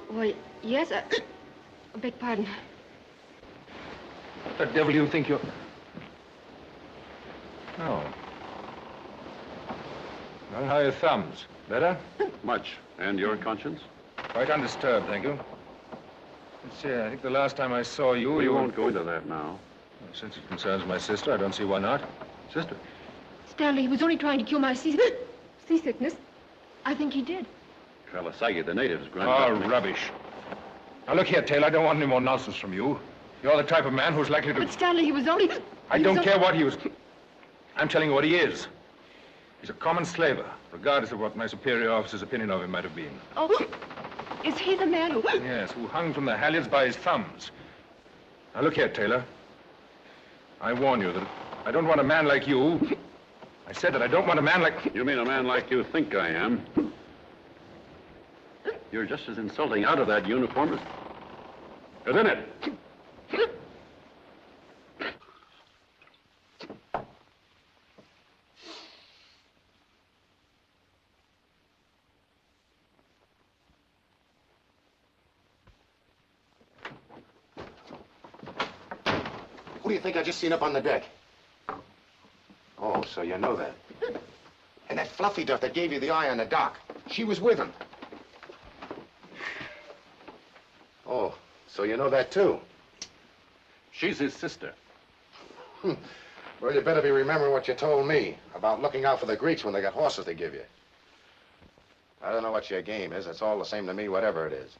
Why, yes, I beg pardon. What the devil do you think you're... Oh. Well, how are your thumbs? Better? Much. And your conscience? Quite undisturbed, thank you. Let's see, I think the last time I saw you... We you won't go into that now. Well, since it concerns my sister, I don't see why not. Sister? Stanley, he was only trying to cure my seasickness. I think he did. Kalasagi, the natives grunted. Oh, rubbish. Now, look here, Taylor, I don't want any more nonsense from you. You're the type of man who's likely to... But Stanley, he was only... I don't care what he was... I'm telling you what he is. He's a common slaver, regardless of what my superior officer's opinion of him might have been. Oh, is he the man who... Yes, who hung from the halyards by his thumbs. Now, look here, Taylor. I warn you that I don't want a man like you... I said that I don't want a man like... You mean a man like you think I am? You're just as insulting out of that uniform as in it. Who do you think I just seen up on the deck? Oh, so you know that. And that fluffy duff that gave you the eye on the dock, she was with him. Oh, so you know that too? She's his sister. Well, you better be remembering what you told me about looking out for the Greeks when they got horses to give you. I don't know what your game is. It's all the same to me, whatever it is.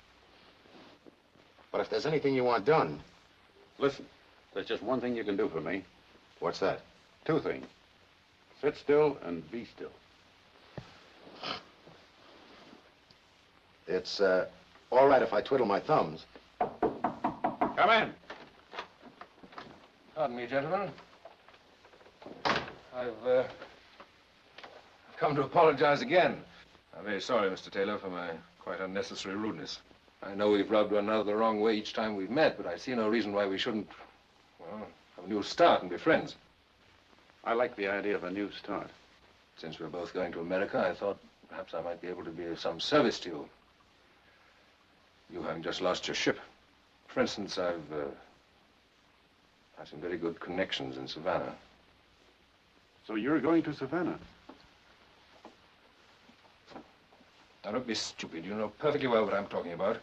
But if there's anything you want done... Listen, there's just one thing you can do for me. What's that? Two things. Sit still and be still. It's, all right if I twiddle my thumbs. Come in. Pardon me, gentlemen. I've come to apologize again. I'm very sorry, Mr. Taylor, for my quite unnecessary rudeness. I know we've rubbed one another the wrong way each time we've met, but I see no reason why we shouldn't, well, have a new start and be friends. I like the idea of a new start. Since we're both going to America, I thought perhaps I might be able to be of some service to you. You having just lost your ship. For instance, I've some very good connections in Savannah. So you're going to Savannah? Now, don't be stupid. You know perfectly well what I'm talking about.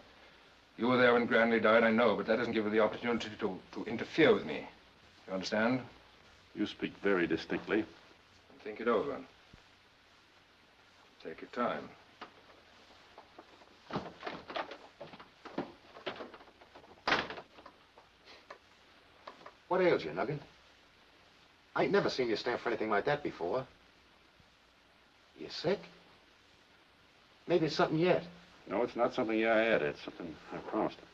You were there when Granley died, I know, but that doesn't give you the opportunity to interfere with me. You understand? You speak very distinctly. Think it over. Take your time. What ails you, Nugget? I ain't never seen you stand for anything like that before. You sick? Maybe it's something yet. No, it's not something I had. It's something I promised him.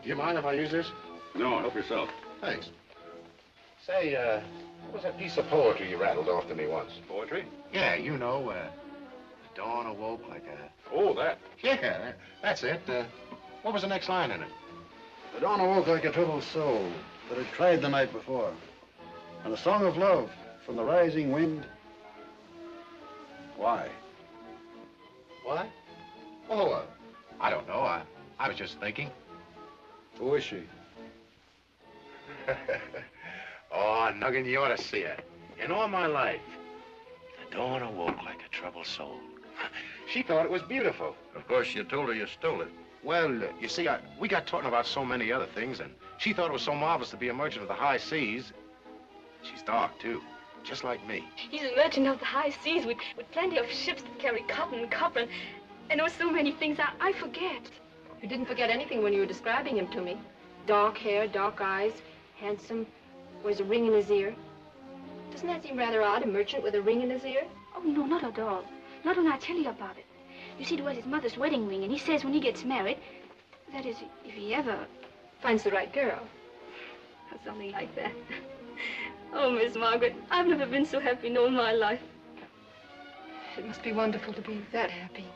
Do you mind if I use this? No, help yourself. Thanks. Say, what was that piece of poetry you rattled off to me once? Poetry? Yeah, you know, the dawn awoke like a... Oh, that. Yeah, that's it. What was the next line in it? The dawn awoke like a troubled soul that had cried the night before. And a song of love from the rising wind. Why? Why? Oh, I don't know. I was just thinking. Who is she? Oh, Nuggin, you ought to see her. In all my life, the dawn awoke like a troubled soul. She thought it was beautiful. Of course, you told her you stole it. Well, you see, we got talking about so many other things, and she thought it was so marvelous to be a merchant of the high seas. She's dark, too, just like me. He's a merchant of the high seas with plenty of ships that carry cotton and copper, and oh, so many things I forget. You didn't forget anything when you were describing him to me. Dark hair, dark eyes, handsome, wears a ring in his ear. Doesn't that seem rather odd, a merchant with a ring in his ear? Oh, no, not at all. Not when I tell you about it. You see, it was his mother's wedding ring, and he says when he gets married, that is, if he ever finds the right girl. Or something like that. Oh, Miss Margaret, I've never been so happy in all my life. It must be wonderful to be that happy.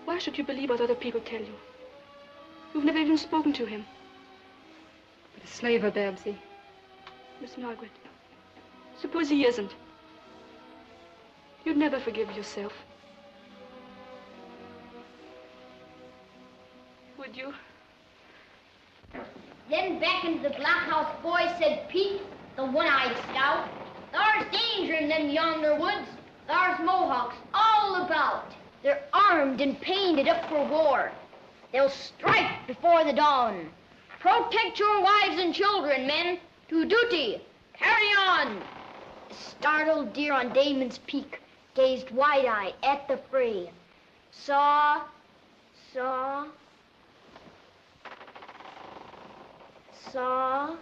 Why should you believe what other people tell you? You've never even spoken to him. But a slaver, Babsy. Miss Margaret, suppose he isn't. You'd never forgive yourself. Would you? Then back into the blockhouse boy said Pete, the one-eyed scout. There's danger in them yonder woods. There's Mohawks all about. They're armed and painted up for war. They'll strike before the dawn. Protect your wives and children, men. To duty. Carry on. A startled deer on Damon's Peak gazed wide-eyed at the fray. Saw.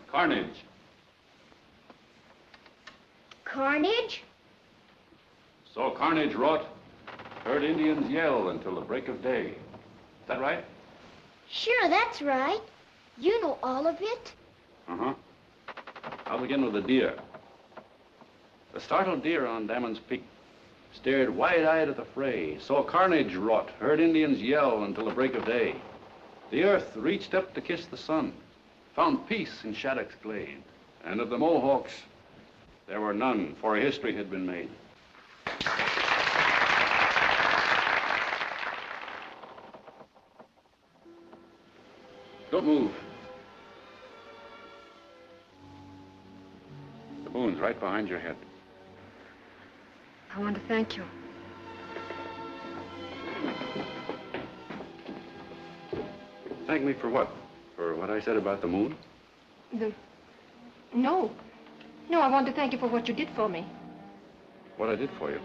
Carnage. Carnage? Saw carnage wrought. Heard Indians yell until the break of day. Is that right? Sure, that's right. You know all of it. Uh-huh. I'll begin with the deer. The startled deer on Damon's Peak stared wide-eyed at the fray, saw carnage wrought, heard Indians yell until the break of day. The earth reached up to kiss the sun, found peace in Shattuck's glade, and of the Mohawks there were none, for a history had been made. Don't move. The moon's right behind your head. I want to thank you. Thank me for what? For what I said about the moon? No. No, I want to thank you for what you did for me. What I did for you?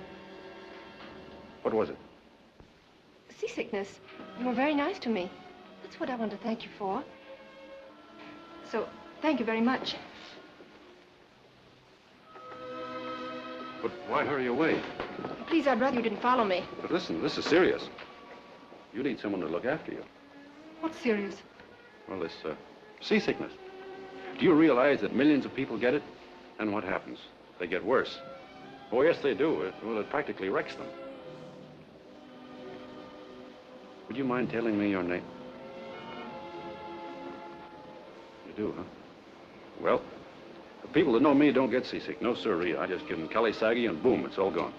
What was it? Seasickness. You were very nice to me. That's what I want to thank you for. So, thank you very much. But why hurry away? Please, I'd rather you didn't follow me. But listen, this is serious. You need someone to look after you. What's serious? Well, this seasickness. Do you realize that millions of people get it? And what happens? They get worse. Oh, yes, they do. It practically wrecks them. Would you mind telling me your name? You do, huh? Well, the people that know me don't get seasick. No, sirree. I just give them Kelly Saggy and boom, it's all gone.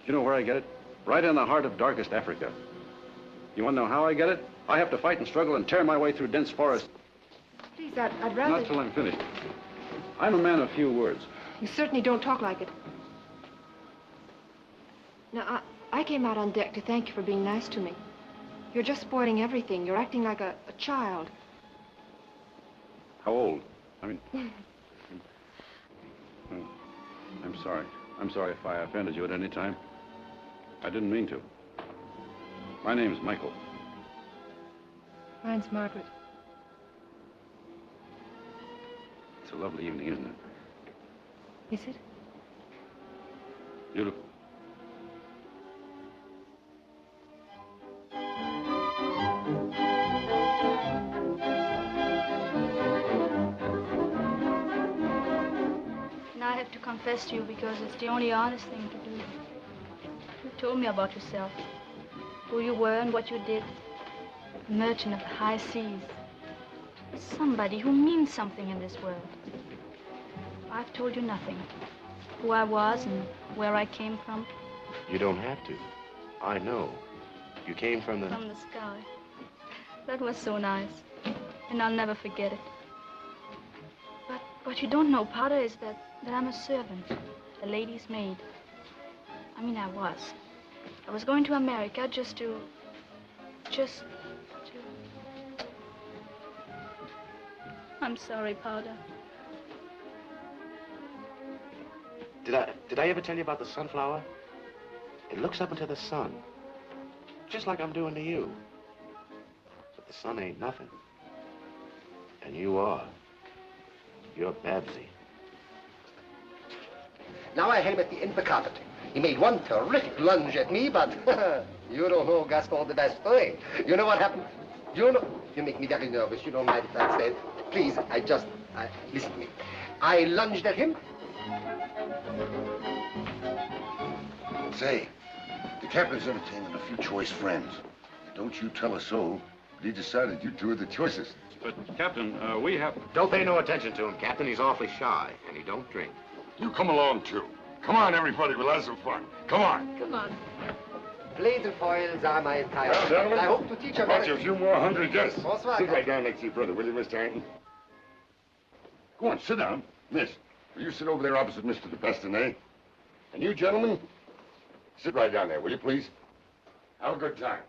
You know where I get it? Right in the heart of darkest Africa. You want to know how I get it? I have to fight and struggle and tear my way through dense forests. Please, I'd rather... Not till I'm finished. I'm a man of few words. You certainly don't talk like it. Now, I came out on deck to thank you for being nice to me. You're just spoiling everything. You're acting like a child. How old? I mean... I'm sorry. I'm sorry if I offended you at any time. I didn't mean to. My name's Michael. Mine's Margaret. It's a lovely evening, isn't it? Is it? Beautiful. And I have to confess to you because it's the only honest thing to do. You told me about yourself, who you were and what you did. A merchant of the high seas. Somebody who means something in this world. I've told you nothing. Who I was and where I came from. You don't have to. I know. You came from the... From the sky. That was so nice. And I'll never forget it. But What you don't know, Powder, is that I'm a servant, a lady's maid. I mean, I was. I was going to America just to... I'm sorry, Powder. Did I ever tell you about the sunflower? It looks up into the sun, just like I'm doing to you. But the sun ain't nothing. And you are. You're Babsy. Now I had him at the end of the carpet. He made one terrific lunge at me, but you don't know Gaston de Bastille. You know what happened? You know... You make me very nervous. You don't mind if that's said. Please, listen to me. I lunged at him. Say, the captain's entertaining a few choice friends. Don't you tell us so, but he decided you two are the choicest. But, Captain, we have... Don't pay no attention to him, Captain. He's awfully shy, and he don't drink. You come along, too. Come on, everybody. We'll have some fun. Come on. Come on. Blades and foils are my attire. Well, gentlemen, I hope to teach you brought you a few more hungry guests. Bonsoir, Sit right down next to your brother, will you, Mr. Harrington? Go on, sit down. Miss, will you sit over there opposite Mr. de Bastonet? And you, gentlemen, sit right down there, will you, please? Have a good time.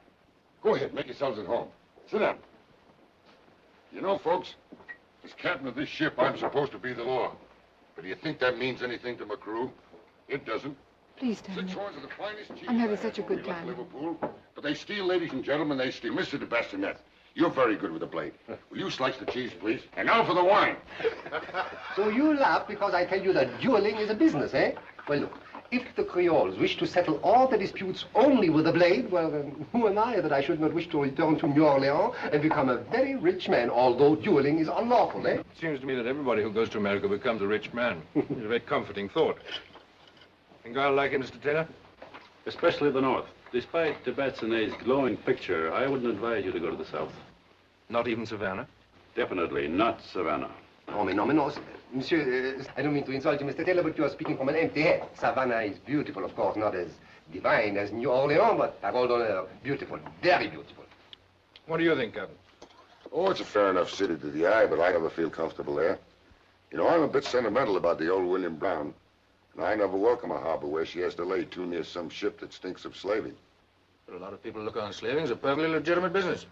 Go ahead, make yourselves at home. Sit down. You know, folks, as captain of this ship, I'm supposed to be the law. But do you think that means anything to my crew? It doesn't. Please tell me. 6 horns of the finest cheese. I'm having such a good left time. Liverpool, but they steal, ladies and gentlemen, they steal. Mr. de Bastonet, you're very good with a blade. Will you slice the cheese, please? And now for the wine. So you laugh because I tell you that dueling is a business, eh? Well, look, if the Creoles wish to settle all the disputes only with a blade, well, then who am I that I should not wish to return to New Orleans and become a very rich man, although dueling is unlawful, eh? It seems to me that everybody who goes to America becomes a rich man. It's a very comforting thought. Think I'll like it, Mr. Taylor? Especially the North. Despite de Batsonet's glowing picture, I wouldn't advise you to go to the South. Not even Savannah? Definitely not Savannah. Oh, mais non, Monsieur, I don't mean to insult you, Mr. Taylor, but you are speaking from an empty head. Savannah is beautiful, of course, not as divine as New Orleans, but parole d'honneur, beautiful, very beautiful. What do you think, Captain? Oh, it's a fair enough city to the eye, but I never feel comfortable there. You know, I'm a bit sentimental about the old William Brown. And I never welcome a harbor where she has to lay too near some ship that stinks of slaving. But a lot of people look on slaving as a perfectly legitimate business.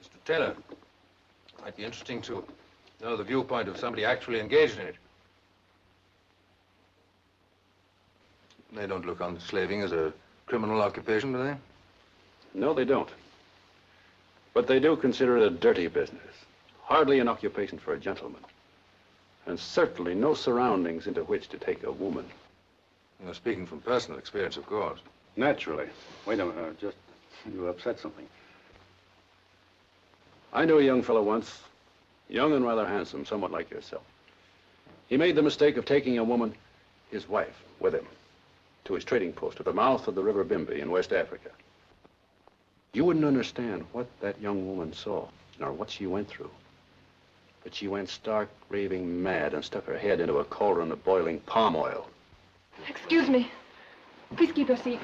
Mr. Taylor, it might be interesting to know the viewpoint of somebody actually engaged in it. They don't look on slaving as a criminal occupation, do they? No, they don't. But they do consider it a dirty business. Hardly an occupation for a gentleman. And certainly no surroundings into which to take a woman. You're speaking from personal experience, of course. Naturally. Wait a minute, you upset something. I knew a young fellow once, young and rather handsome, somewhat like yourself. He made the mistake of taking a woman, his wife, with him, to his trading post at the mouth of the River Bimbi in West Africa. You wouldn't understand what that young woman saw, nor what she went through. But she went stark, raving mad and stuck her head into a cauldron of boiling palm oil. Excuse me. Please keep your seats.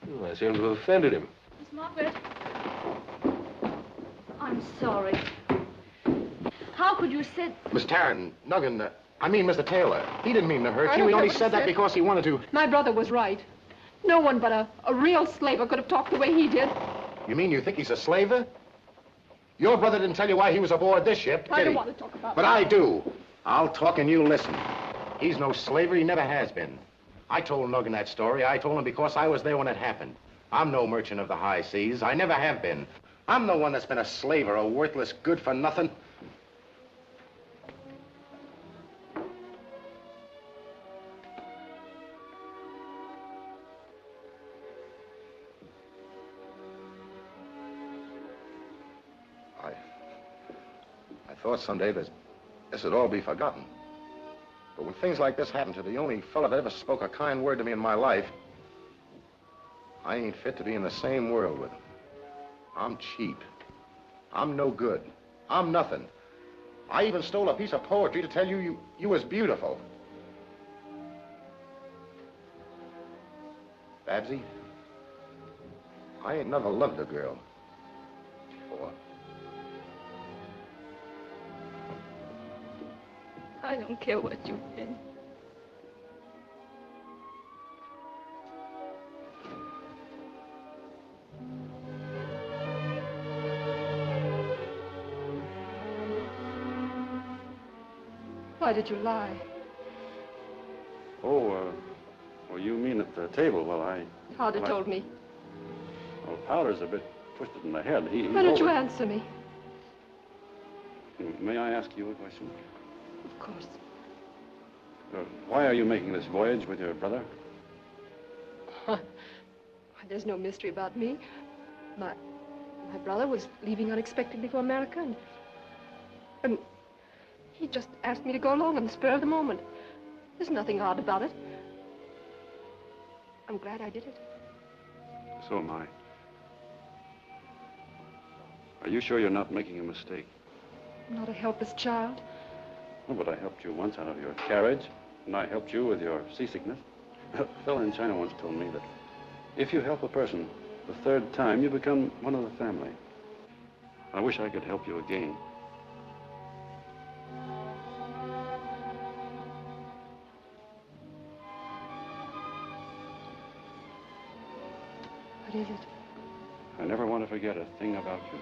Oh, I seem to have offended him. Miss Margaret. I'm sorry. How could you sit... Miss Tarrant, Nuggan, I mean Mr. Taylor. He didn't mean to hurt I you. don't He care only what said he that said. because he wanted to. My brother was right. No one but a real slaver could have talked the way he did. You mean you think he's a slaver? Your brother didn't tell you why he was aboard this ship, I did don't he? want to talk about But that. I do. I'll talk and you listen. He's no slaver. He never has been. I told Nuggan that story. I told him because I was there when it happened. I'm no merchant of the high seas. I never have been. I'm the one that's been a slaver, a worthless good-for-nothing. I thought someday this would all be forgotten. But when things like this happen to the only fellow that ever spoke a kind word to me in my life, I ain't fit to be in the same world with him. I'm cheap. I'm no good. I'm nothing. I even stole a piece of poetry to tell you you was beautiful. Babsy, I ain't never loved a girl before. I don't care what you've been. Why did you lie? Oh, well, you mean at the table? Well, Carter told me. Well, Powder's a bit twisted in the head. Why don't you answer me? May I ask you a question? Of course. Why are you making this voyage with your brother? There's no mystery about me. My brother was leaving unexpectedly for America, and he just asked me to go along on the spur of the moment. There's nothing odd about it. I'm glad I did it. So am I. Are you sure you're not making a mistake? I'm not a helpless child. Oh, but I helped you once out of your carriage, and I helped you with your seasickness. A fellow in China once told me that if you help a person the third time, you become one of the family. I wish I could help you again. What is it? I never want to forget a thing about you.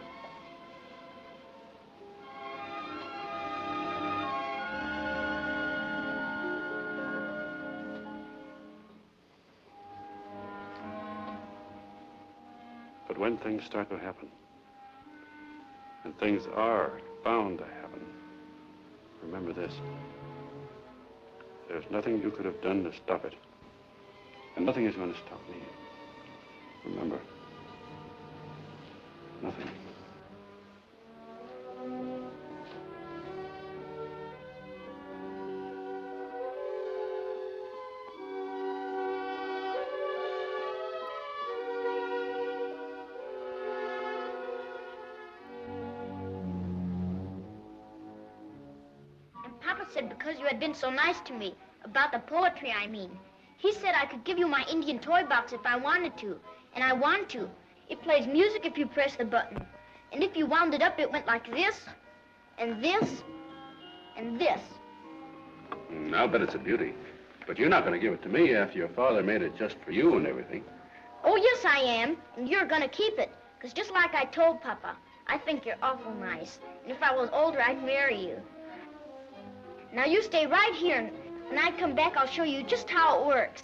But when things start to happen, and things are bound to happen, remember this. There's nothing you could have done to stop it. And nothing is going to stop me. Remember, nothing. And Papa said because you had been so nice to me, about the poetry, I mean. He said I could give you my Indian toy box if I wanted to. And I want to. It plays music if you press the button. And if you wound it up, it went like this, and this, and this. I'll bet it's a beauty. But you're not going to give it to me after your father made it just for you and everything. Oh, yes, I am. And you're gonna keep it. Because just like I told Papa, I think you're awful nice. And if I was older, I'd marry you. Now, you stay right here, and when I come back, I'll show you just how it works.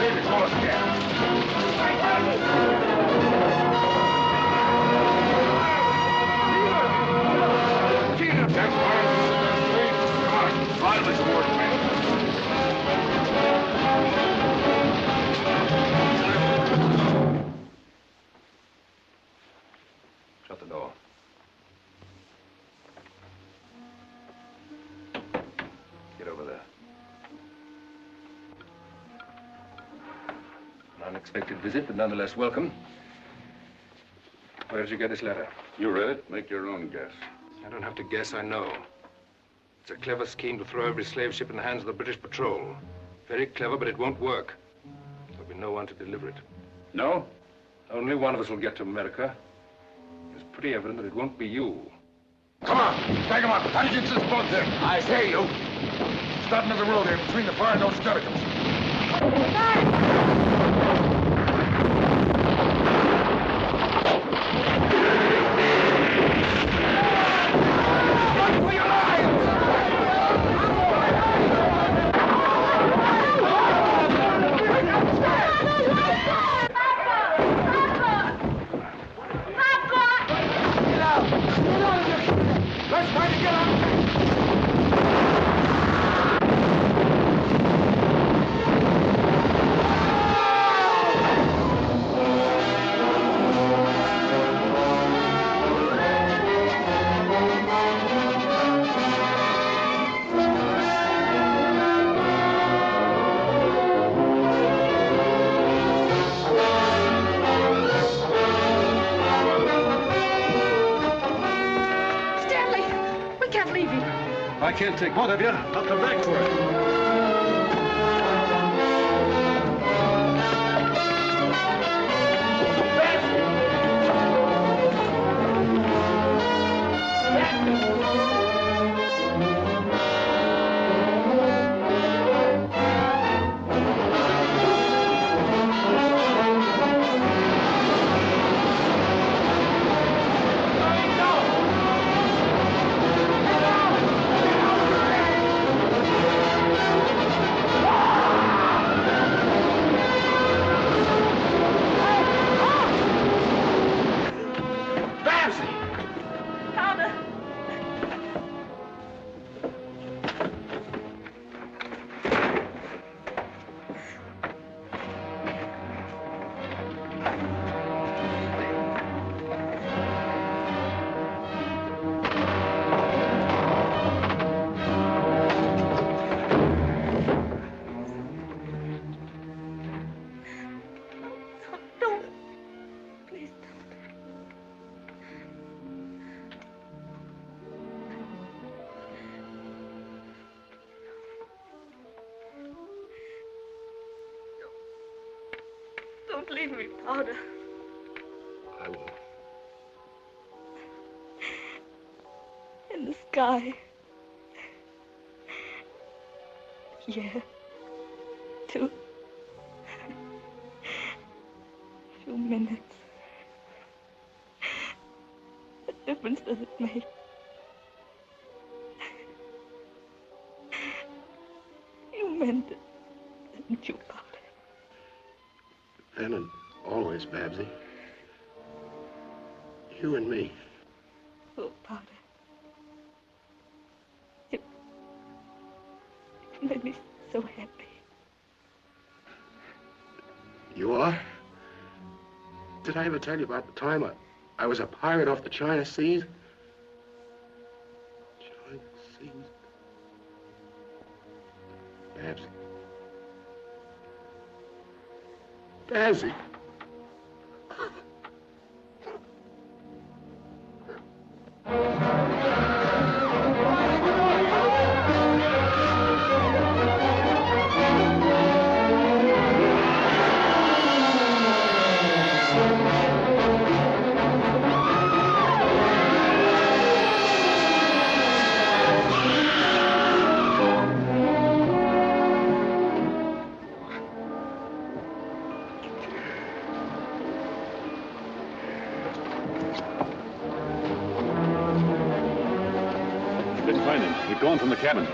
Davy, call us again. That's fine. Come on, finally towards me. Shut the door. Get over there. An unexpected visit, but nonetheless welcome. Where did you get this letter? You read it. Make your own guess. I don't have to guess, I know. It's a clever scheme to throw every slave ship in the hands of the British patrol. Very clever, but it won't work. There'll be no one to deliver it. No? Only one of us will get to America. It's pretty evident that it won't be you. Come on, take him up. Vengeance is both in. I say you. Stop into the road here between the fire and those steadicams. Let's try to get up! I can't take both of you. I'll come back for it. Don't leave me, Powder. I won't. In the sky. Yeah. 2 minutes. What difference does it make? You meant it, didn't you, Powder? Then and always, Babsy. You and me. Oh, Powder. You made me so happy. You are? Did I ever tell you about the time I was a pirate off the China Seas? China Seas? Babsy. Babsy. He'd gone from the cabin.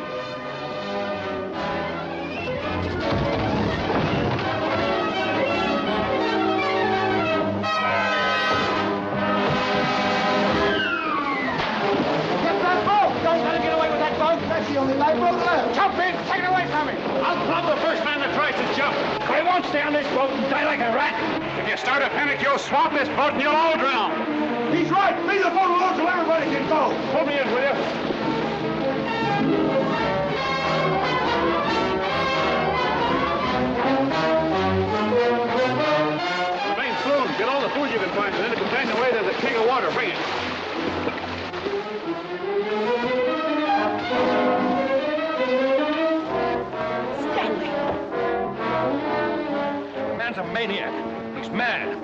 stay on this boat and die like a rat. If you start a panic, you'll swamp this boat and you'll all drown. He's right. Leave the boat alone so everybody can go. Pull me in, will you? The main saloon. Get all the food you can find, and in the companionway there's a keg of water. Bring it. Man's a maniac. He's mad.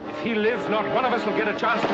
If he lives, not one of us will get a chance to...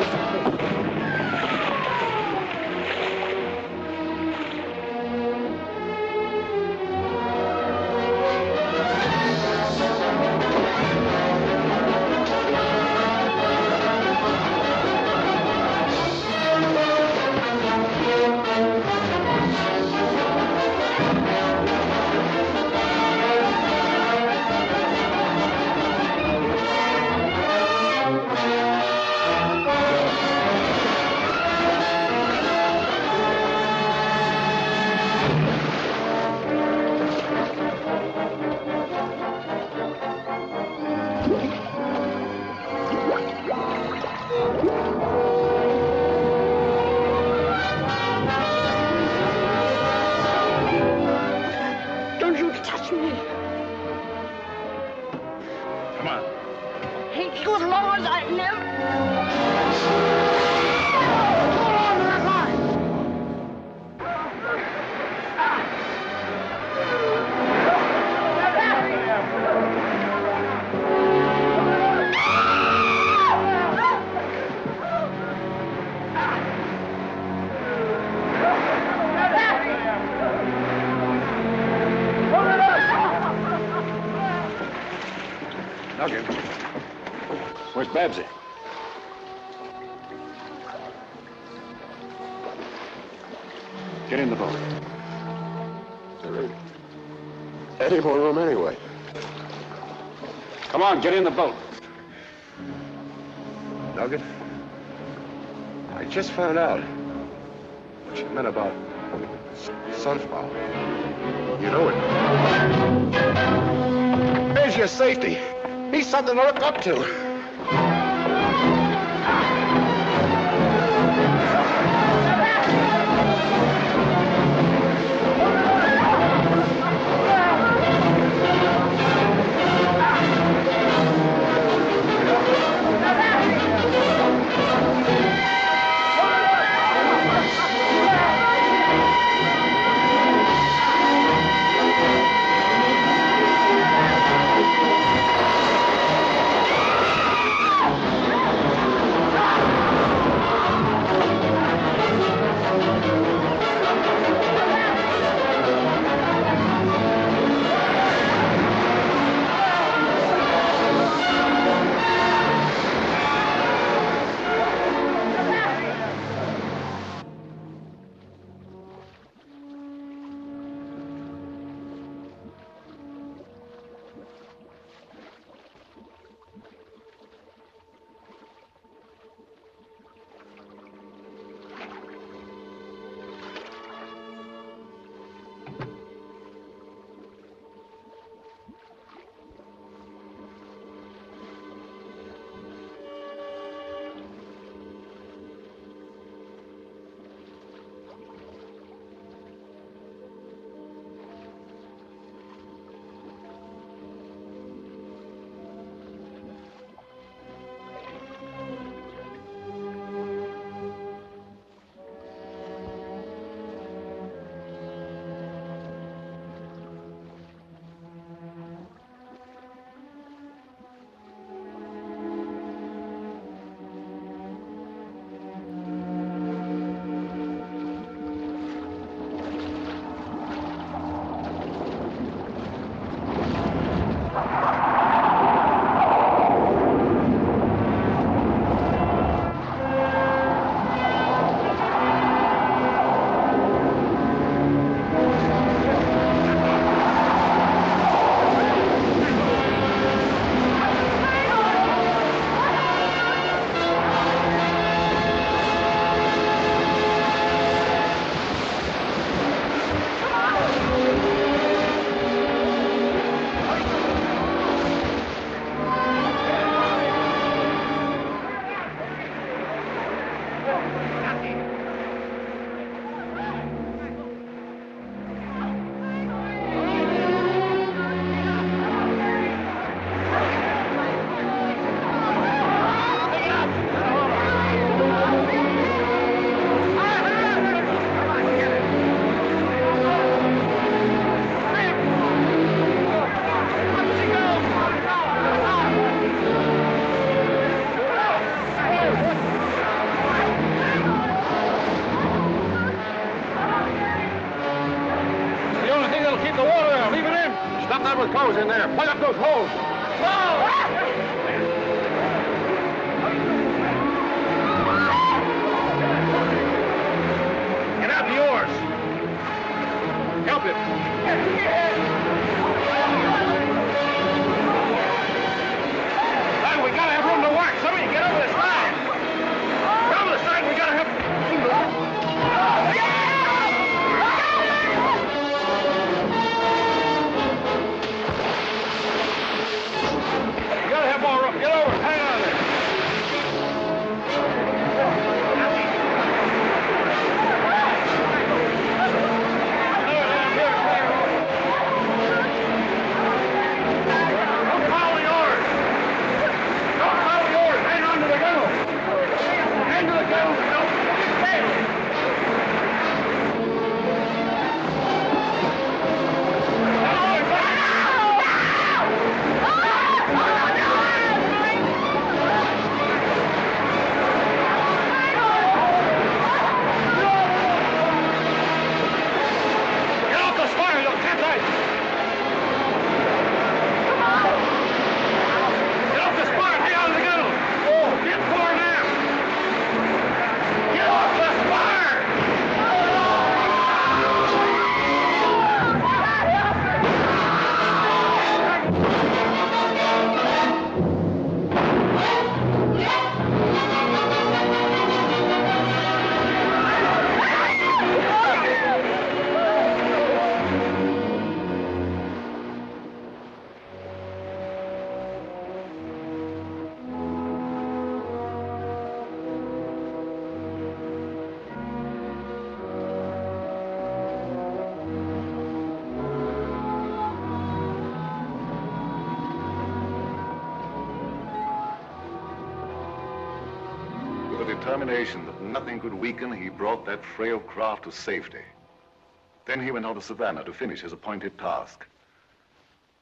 Where's Babsy? Get in the boat. There ain't any more room anyway. Come on, get in the boat. Nugget, I just found out what you meant about sunflower. You know it. There's your safety. He's something to look up to. with clothes in there. Plug up those holes. Get out the oars. Help it. We gotta have room to work. Somebody get over the side. Get over the side. We gotta have... You gotta have more room. Get over. Hang on there. Don't follow the oars. Don't follow the oars. Hang on to the gunwale. Hang to the gunwale. Don't. Get off the spire. You'll capsize. Get off the spire. Hang on to the gunwale. Get fore and aft. Get off the spire. With a determination that nothing could weaken, he brought that frail craft to safety. Then he went on to Savannah to finish his appointed task.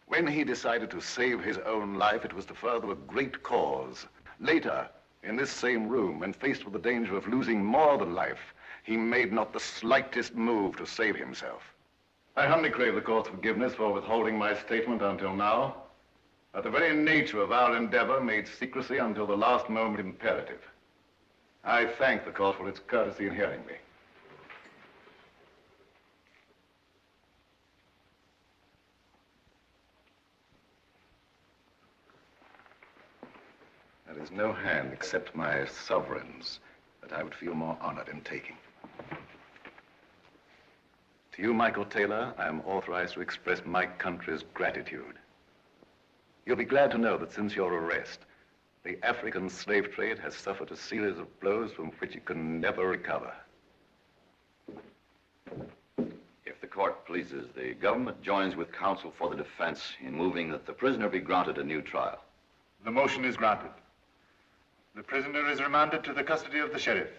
When he decided to save his own life, it was to further a great cause. Later, in this same room, when faced with the danger of losing more than life, he made not the slightest move to save himself. I humbly crave the court's forgiveness for withholding my statement until now. But the very nature of our endeavor made secrecy until the last moment imperative. I thank the court for its courtesy in hearing me. There is no hand except my sovereign's that I would feel more honored in taking. To you, Michael Taylor, I am authorized to express my country's gratitude. You'll be glad to know that since your arrest, the African slave trade has suffered a series of blows from which it can never recover. If the court pleases, the government joins with counsel for the defense in moving that the prisoner be granted a new trial. The motion is granted. The prisoner is remanded to the custody of the sheriff.